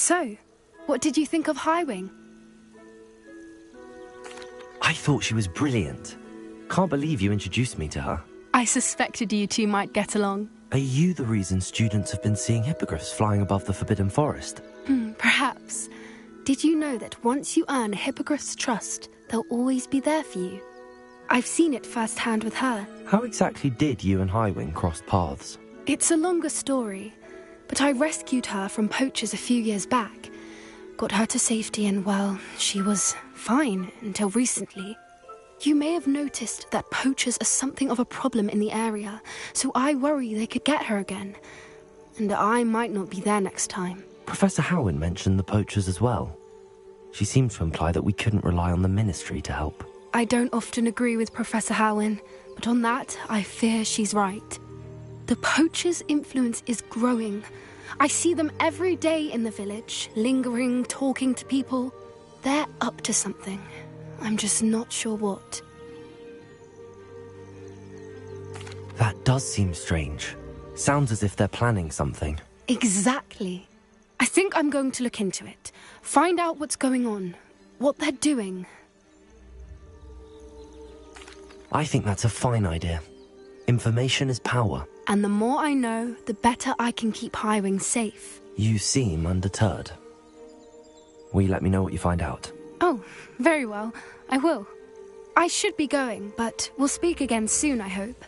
[SPEAKER 16] So, what did you think of Highwing?
[SPEAKER 9] I thought she was brilliant. Can't believe you introduced me to her.
[SPEAKER 16] I suspected you two might get along.
[SPEAKER 9] Are you the reason students have been seeing hippogriffs flying above the Forbidden Forest?
[SPEAKER 16] Perhaps. Did you know that once you earn a hippogriff's trust, they'll always be there for you? I've seen it firsthand with her.
[SPEAKER 9] How exactly did you and Highwing cross paths?
[SPEAKER 16] It's a longer story, but I rescued her from poachers a few years back. Got her to safety and, well, she was fine until recently. You may have noticed that poachers are something of a problem in the area, so I worry they could get her again. And I might not be there next time.
[SPEAKER 9] Professor Howen mentioned the poachers as well. She seemed to imply that we couldn't rely on the Ministry to help.
[SPEAKER 16] I don't often agree with Professor Howen, but on that, I fear she's right. The poachers' influence is growing. I see them every day in the village, lingering, talking to people. They're up to something. I'm just not sure what.
[SPEAKER 9] That does seem strange. Sounds as if they're planning something.
[SPEAKER 16] Exactly. I think I'm going to look into it. Find out what's going on. What they're doing.
[SPEAKER 9] I think that's a fine idea. Information is power.
[SPEAKER 16] And the more I know, the better I can keep Highwing safe.
[SPEAKER 9] You seem undeterred. Will you let me know what you find out?
[SPEAKER 16] Oh, very well. I will. I should be going, but we'll speak again soon, I hope.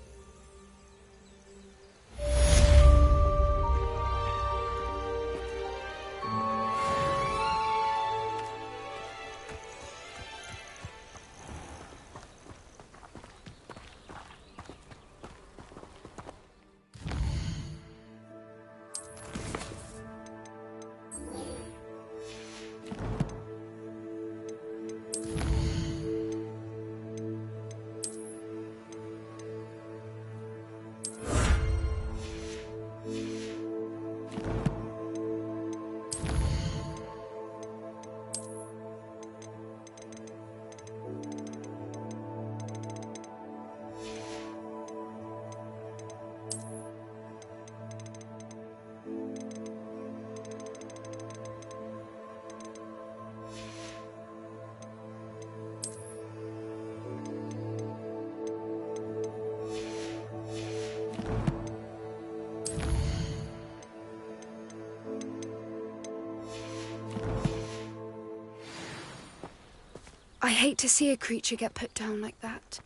[SPEAKER 16] I hate to see a creature get put down like that.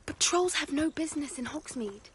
[SPEAKER 16] But trolls have no business in Hogsmeade.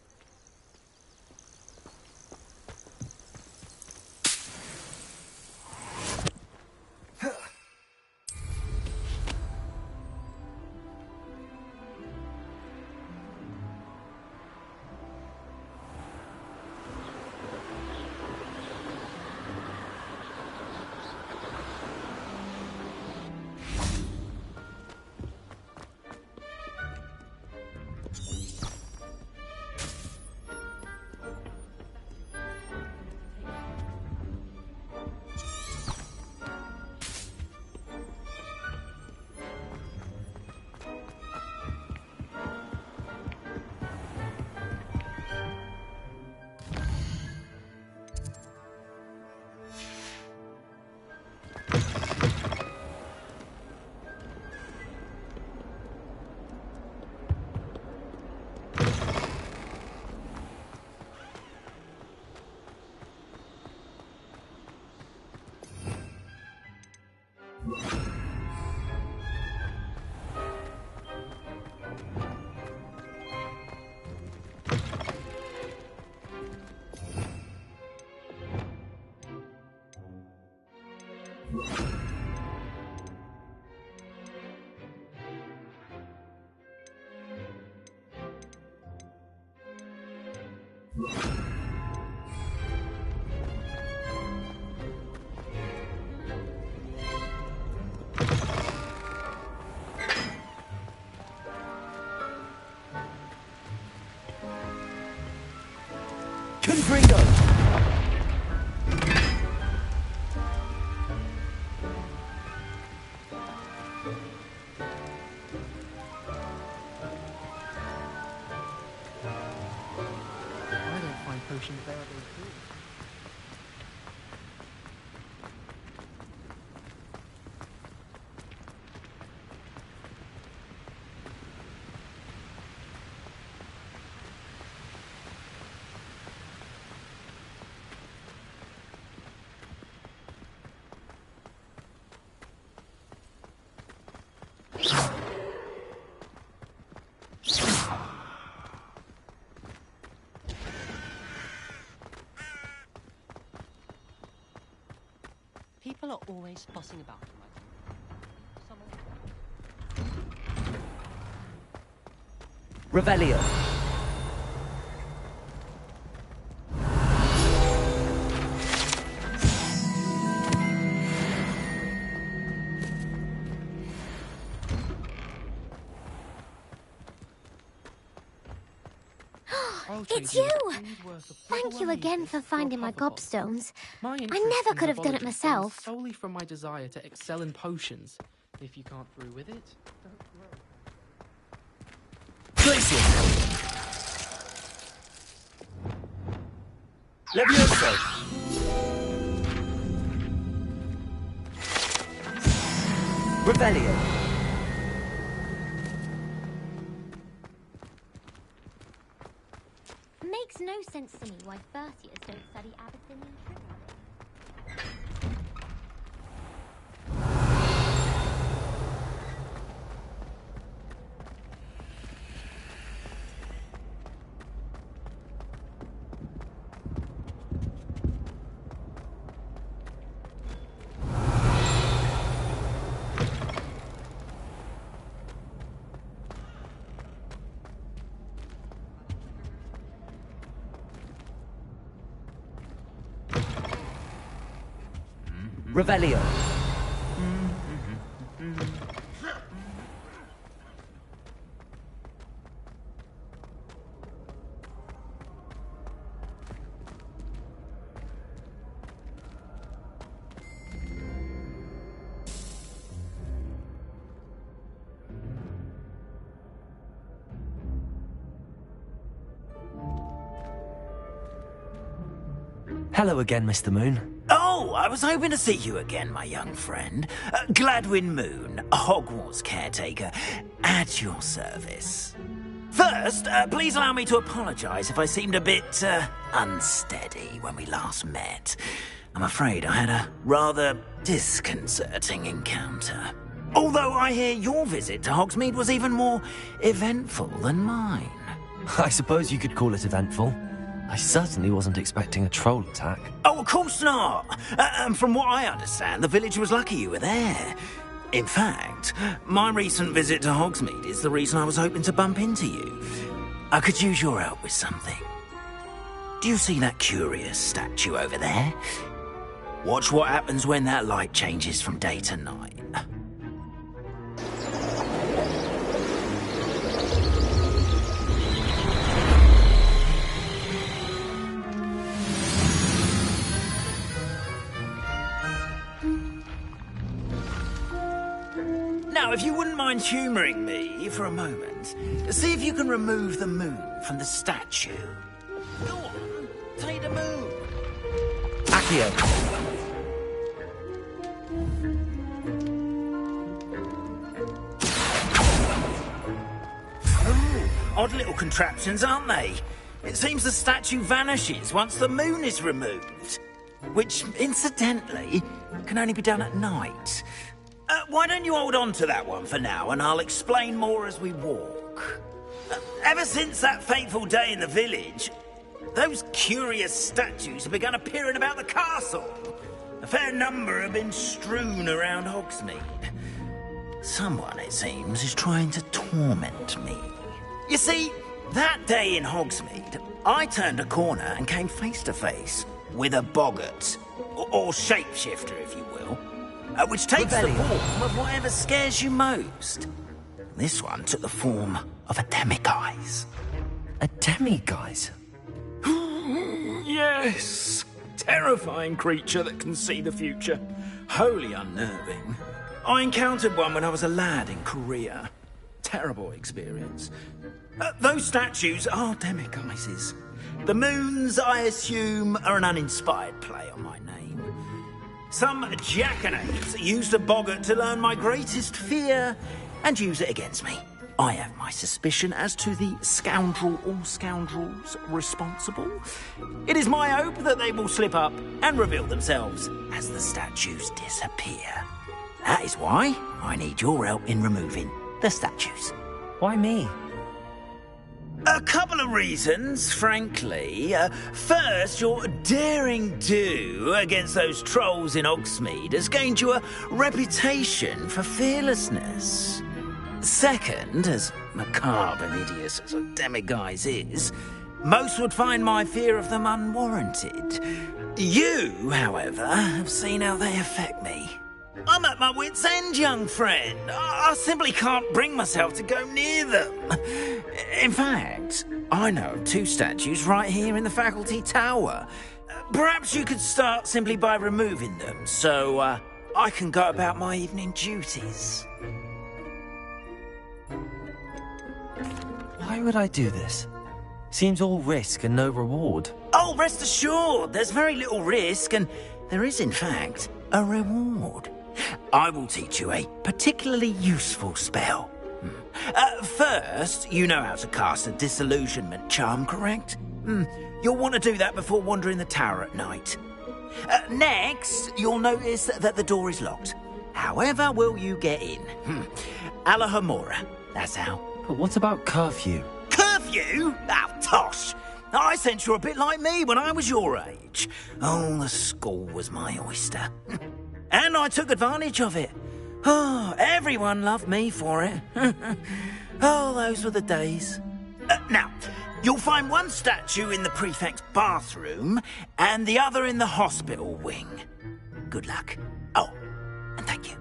[SPEAKER 9] Confringo!
[SPEAKER 14] I don't find potions very good.
[SPEAKER 17] People are always fussing about him.
[SPEAKER 9] Revelio.
[SPEAKER 12] It's you! Thank you again for finding my gobstones. I never could have done it myself.
[SPEAKER 14] Solely from my desire to excel in potions. If you can't brew with it, don't grow.
[SPEAKER 5] Levioso.
[SPEAKER 9] Revelio.
[SPEAKER 12] Makes no sense to me why first years don't study Abyssinian trivia.
[SPEAKER 9] Revelio. Hello again, Mr. Moon.
[SPEAKER 5] Oh, I was hoping to see you again, my young friend. Gladwin Moon, Hogwarts caretaker, at your service. First, please allow me to apologise if I seemed a bit unsteady when we last met. I'm afraid I had a rather disconcerting encounter. Although I hear your visit to Hogsmeade was even more eventful than mine.
[SPEAKER 9] I suppose you could call it eventful. I certainly wasn't expecting a troll attack.
[SPEAKER 5] Oh, of course not. And from what I understand, the village was lucky you were there. In fact, my recent visit to Hogsmeade is the reason I was hoping to bump into you. I could use your help with something. Do you see that curious statue over there? Watch what happens when that light changes from day to night. Now, if you wouldn't mind humouring me for a moment, see if you can remove the moon from the statue. Go on, take the moon.
[SPEAKER 9] Accio.
[SPEAKER 5] Oh, odd little contraptions, aren't they? It seems the statue vanishes once the moon is removed. Which, incidentally, can only be done at night. Why don't you hold on to that one for now, and I'll explain more as we walk. Ever since that fateful day in the village, those curious statues have begun appearing about the castle. A fair number have been strewn around Hogsmeade. Someone, it seems, is trying to torment me. You see, that day in Hogsmeade, I turned a corner and came face to face with a boggart, or shapeshifter, if you will. Which takes the form of whatever scares you most. This one took the form of a demiguise.
[SPEAKER 9] A demiguise?
[SPEAKER 5] Yes! Terrifying creature that can see the future. Wholly unnerving. I encountered one when I was a lad in Korea. Terrible experience. Those statues are demiguises. The moons, I assume, are an uninspired play on my name. Some jackanapes used a boggart to learn my greatest fear and use it against me. I have my suspicion as to the scoundrel or scoundrels responsible. It is my hope that they will slip up and reveal themselves as the statues disappear. That is why I need your help in removing the statues.
[SPEAKER 9] Why me?
[SPEAKER 5] A couple of reasons, frankly. First, your daring do against those trolls in Hogsmeade has gained you a reputation for fearlessness. Second, as macabre and hideous as a demiguise is, most would find my fear of them unwarranted. You, however, have seen how they affect me. I'm at my wit's end, young friend. I simply can't bring myself to go near them. In fact, I know of 2 statues right here in the faculty tower. Perhaps you could start simply by removing them, so I can go about my evening duties.
[SPEAKER 9] Why would I do this? Seems all risk and no reward.
[SPEAKER 5] Oh, rest assured, there's very little risk, and there is, in fact, a reward. I will teach you a particularly useful spell. First, you know how to cast a disillusionment charm, correct? You'll want to do that before wandering the tower at night. Next, you'll notice that the door is locked. However will you get in? Alahomora, that's how.
[SPEAKER 9] But what about curfew?
[SPEAKER 5] Curfew? Oh, tosh! I sense you're a bit like me when I was your age. Oh, the school was my oyster. And I took advantage of it. Oh, everyone loved me for it. Oh, those were the days. Now, you'll find one statue in the prefect's bathroom and the other in the hospital wing. Good luck. Oh, and thank you.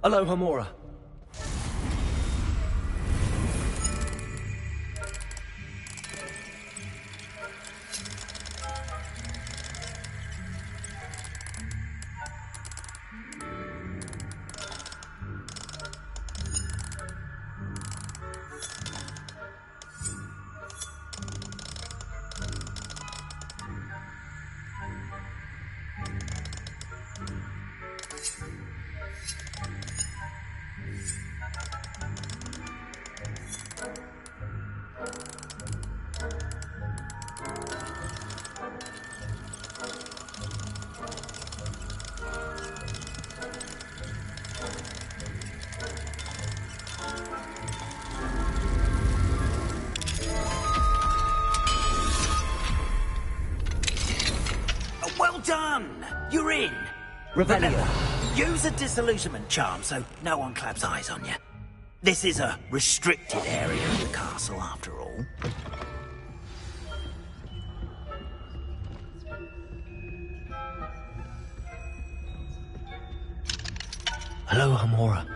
[SPEAKER 9] Hello, Hamora.
[SPEAKER 5] Well done! You're in.
[SPEAKER 9] Revelio.
[SPEAKER 5] Use a disillusionment charm so no one claps eyes on you. This is a restricted area of the castle, after all.
[SPEAKER 9] Hello, Hamora.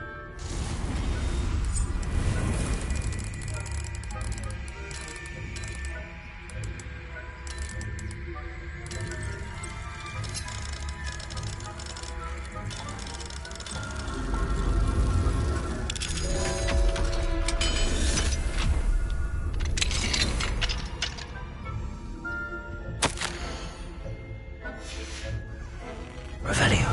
[SPEAKER 5] Revelio.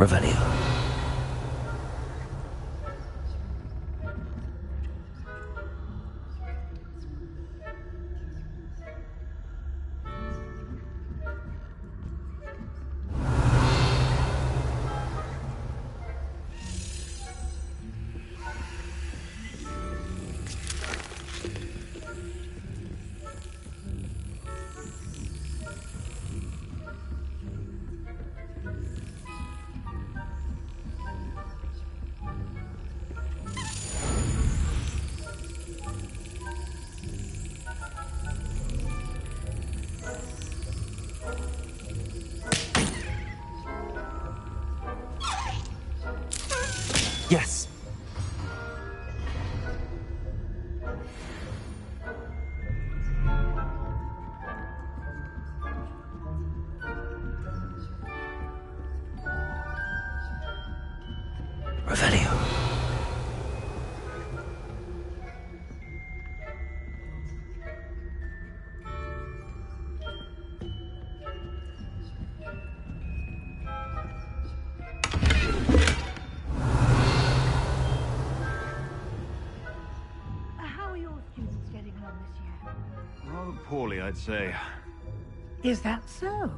[SPEAKER 2] Revelio. Yes. Revelio.
[SPEAKER 4] How are your students getting on this year?
[SPEAKER 19] Rather poorly, I'd say.
[SPEAKER 4] Is that so?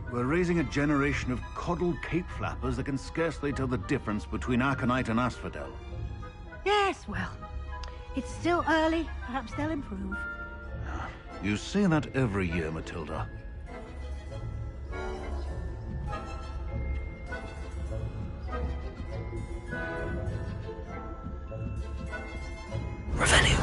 [SPEAKER 19] We're raising a generation of coddled cape flappers that can scarcely tell the difference between aconite and asphodel.
[SPEAKER 4] Yes, well, it's still early. Perhaps they'll improve.
[SPEAKER 19] You say that every year, Matilda.
[SPEAKER 2] Revelio.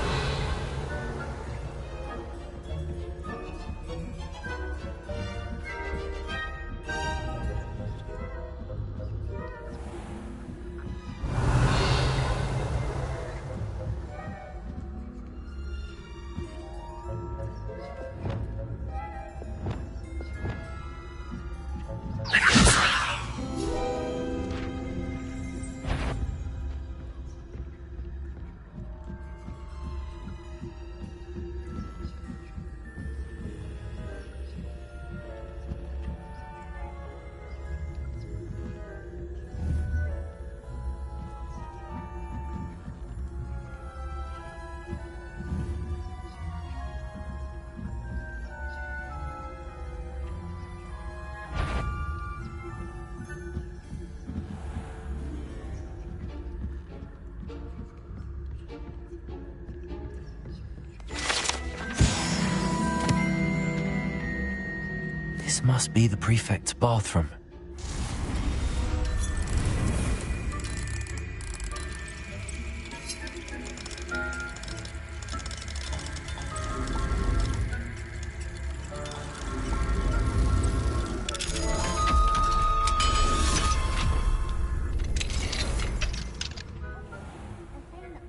[SPEAKER 2] This must be the prefect's bathroom.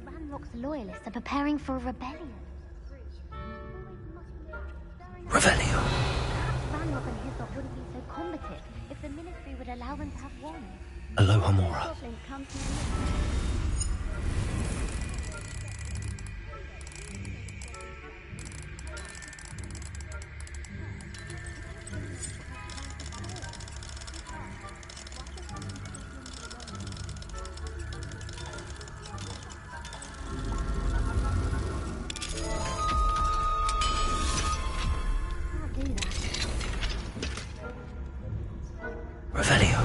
[SPEAKER 12] Ranrock's loyalists are preparing for a rebellion.
[SPEAKER 2] Revelio.
[SPEAKER 12] Ranrock and his lot wouldn't be so combative if the Ministry would allow them to have wands.
[SPEAKER 2] Aloha Mora.
[SPEAKER 12] Goblins come to
[SPEAKER 2] Revelio.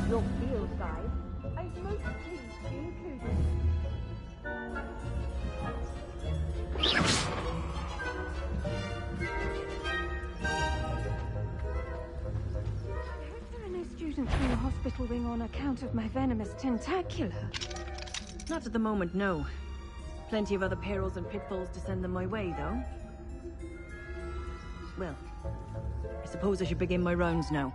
[SPEAKER 6] Your field guide. I'm most pleased to be included. There are no students in the hospital wing on account of my venomous tentacular.
[SPEAKER 20] Not at the moment, no. Plenty of other perils and pitfalls to send them my way, though. Well, I suppose I should begin my rounds now.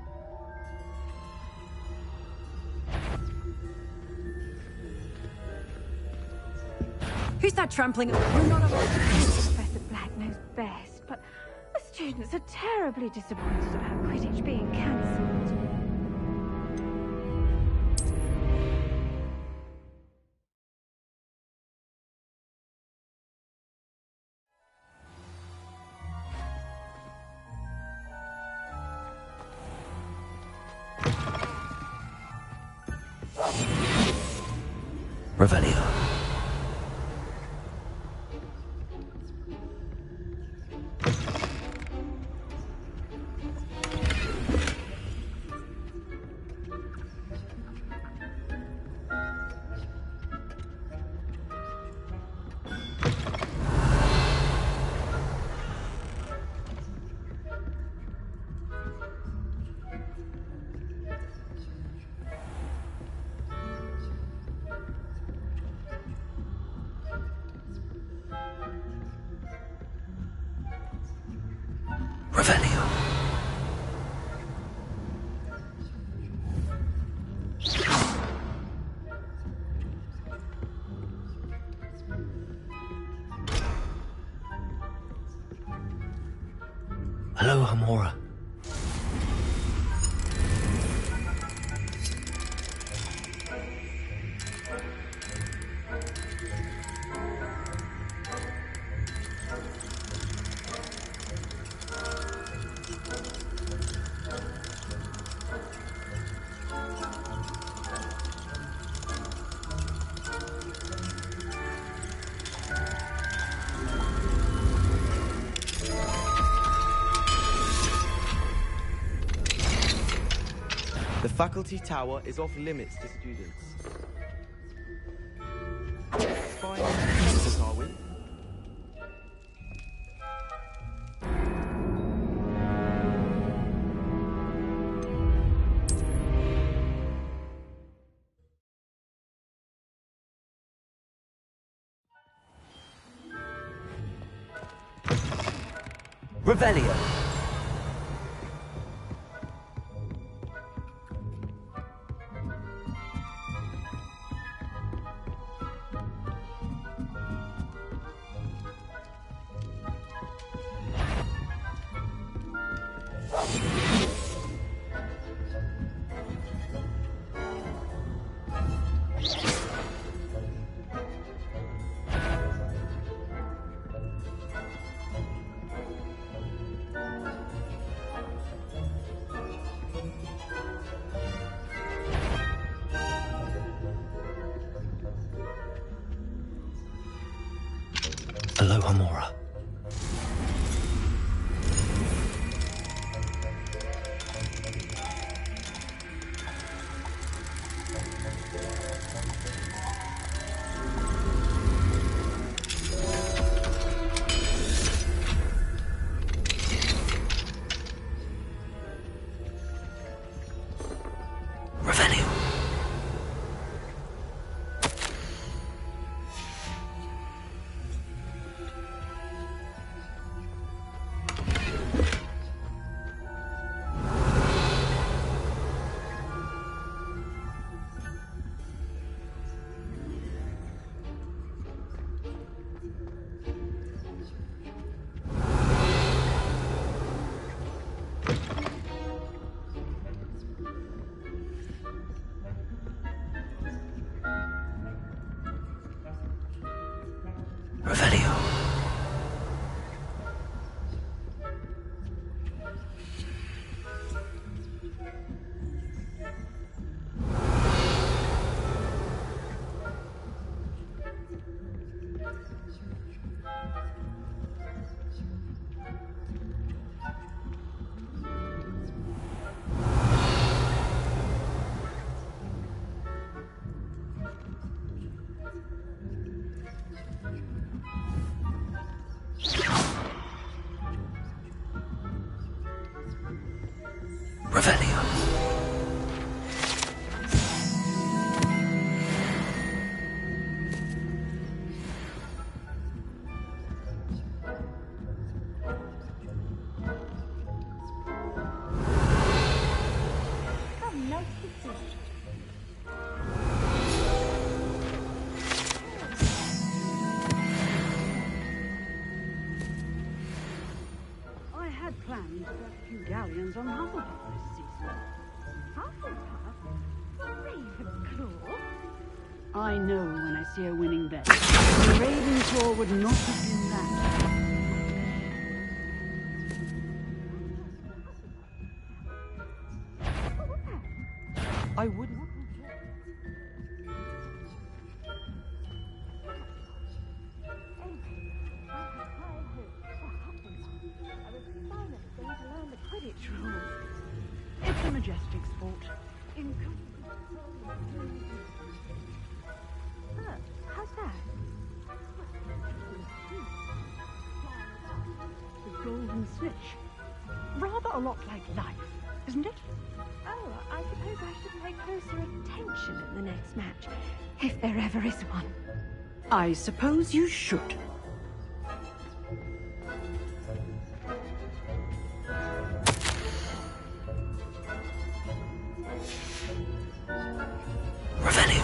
[SPEAKER 20] Who's that trampling? You're not a...
[SPEAKER 6] Professor Black knows best, but the students are terribly disappointed about Quidditch being cancelled.
[SPEAKER 2] Revelio. Revelio. Hello, Hamora.
[SPEAKER 21] The faculty tower is off limits to students. Fine, are we?
[SPEAKER 2] Revelio. Hello, Hamora. Revelio. Revelio.
[SPEAKER 1] I had planned to get a few galleons on Hufflepuff this season.
[SPEAKER 6] Hufflepuff? Ravenclaw?
[SPEAKER 1] I know when I see a winning bet. Ravenclaw would not have been that.
[SPEAKER 17] I wouldn't.
[SPEAKER 6] Quidditch rules.
[SPEAKER 1] It's a majestic sport.
[SPEAKER 6] How's that?
[SPEAKER 1] The golden snitch. Rather a lot like life, isn't it?
[SPEAKER 6] Oh, I suppose I should pay closer attention in the next match, if there ever is one.
[SPEAKER 1] I suppose you should.
[SPEAKER 2] Revelio.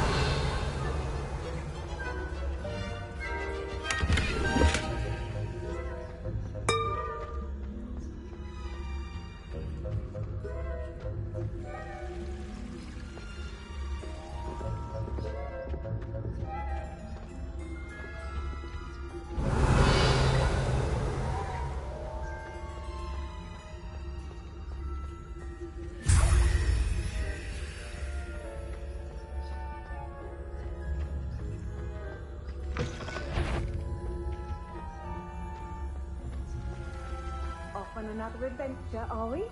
[SPEAKER 6] Off on another adventure, are we?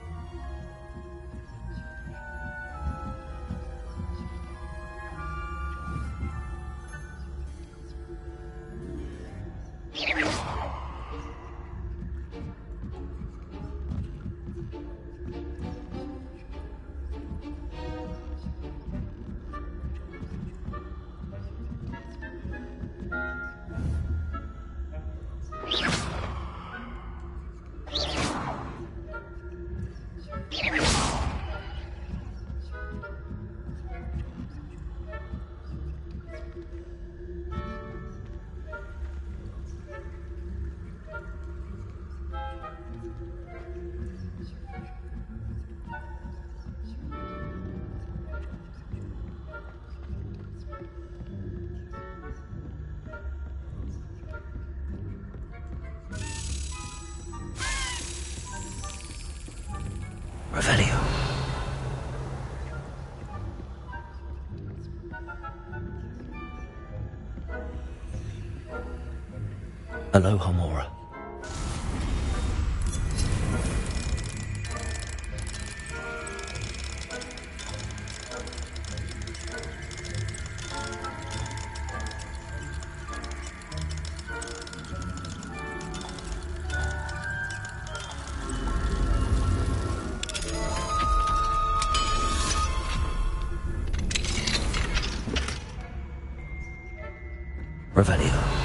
[SPEAKER 6] Revelio. Hello, Homora. Revelio.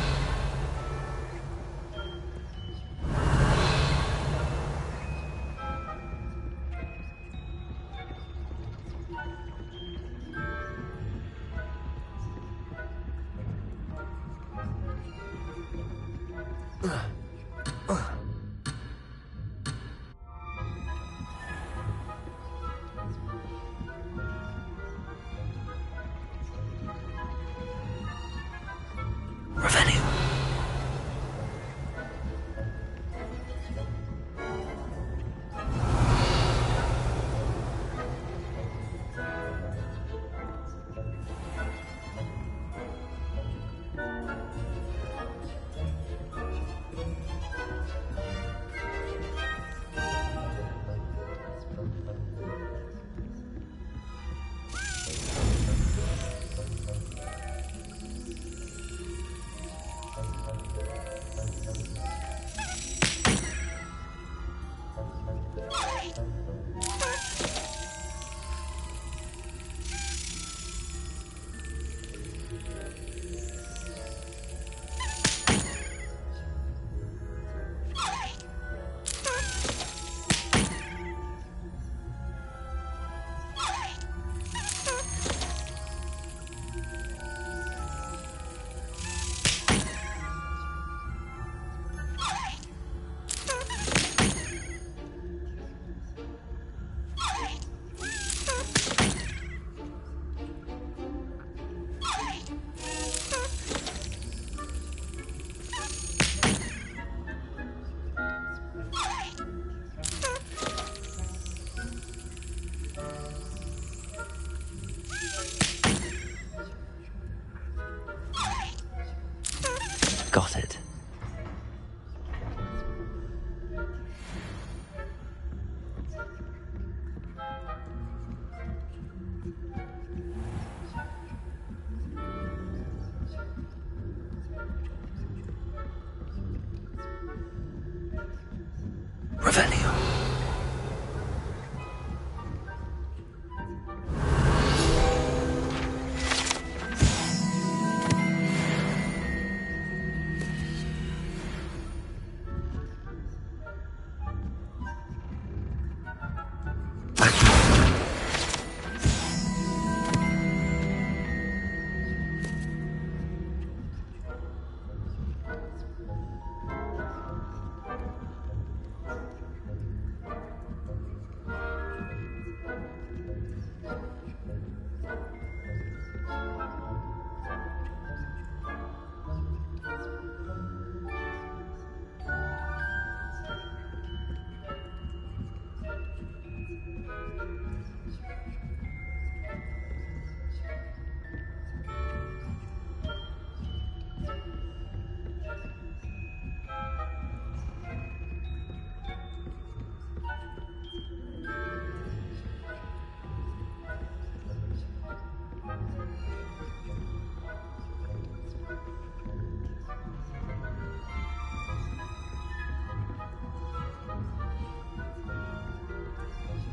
[SPEAKER 6] Revelio.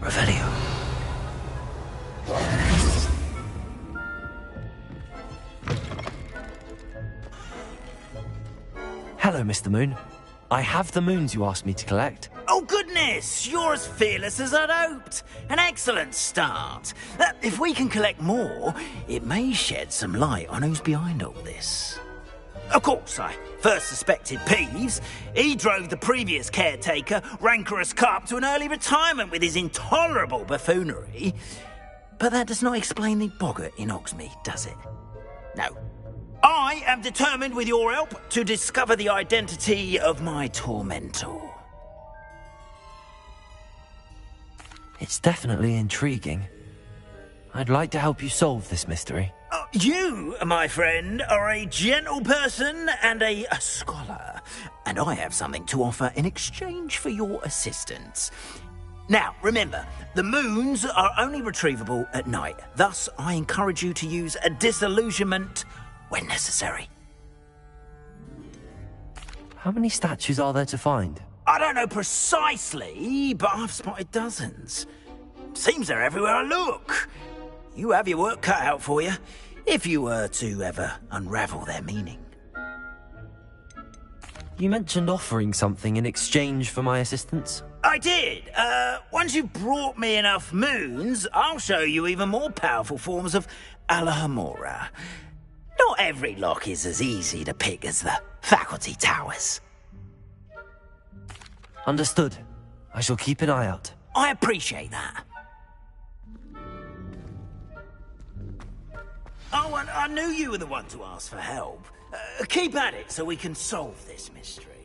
[SPEAKER 2] Revelio. Hello, Mr. Moon. I have the moons you asked me to collect.
[SPEAKER 5] Oh, goodness! You're as fearless as I'd hoped. An excellent start. If we can collect more, it may shed some light on who's behind all this. Of course, I first suspected Peeves. He drove the previous caretaker, rancorous Carp, to an early retirement with his intolerable buffoonery. But that does not explain the boggart in Hogsmeade, does it? No. I am determined, with your help, to discover the identity of my tormentor.
[SPEAKER 2] It's definitely intriguing. I'd like to help you solve this mystery.
[SPEAKER 5] You, my friend, are a gentle person and a scholar, and I have something to offer in exchange for your assistance. Now, remember, the moons are only retrievable at night. Thus, I encourage you to use a disillusionment when necessary.
[SPEAKER 2] How many statues are there to find?
[SPEAKER 5] I don't know precisely, but I've spotted dozens. Seems they're everywhere I look. You have your work cut out for you, if you were to ever unravel their meaning.
[SPEAKER 2] You mentioned offering something in exchange for my assistance?
[SPEAKER 5] I did. Once you've brought me enough moons, I'll show you even more powerful forms of Alahomora. Not every lock is as easy to pick as the faculty towers.
[SPEAKER 2] Understood. I shall keep an eye out.
[SPEAKER 5] I appreciate that. Oh, and I knew you were the one to ask for help. Keep at it so we can solve this mystery.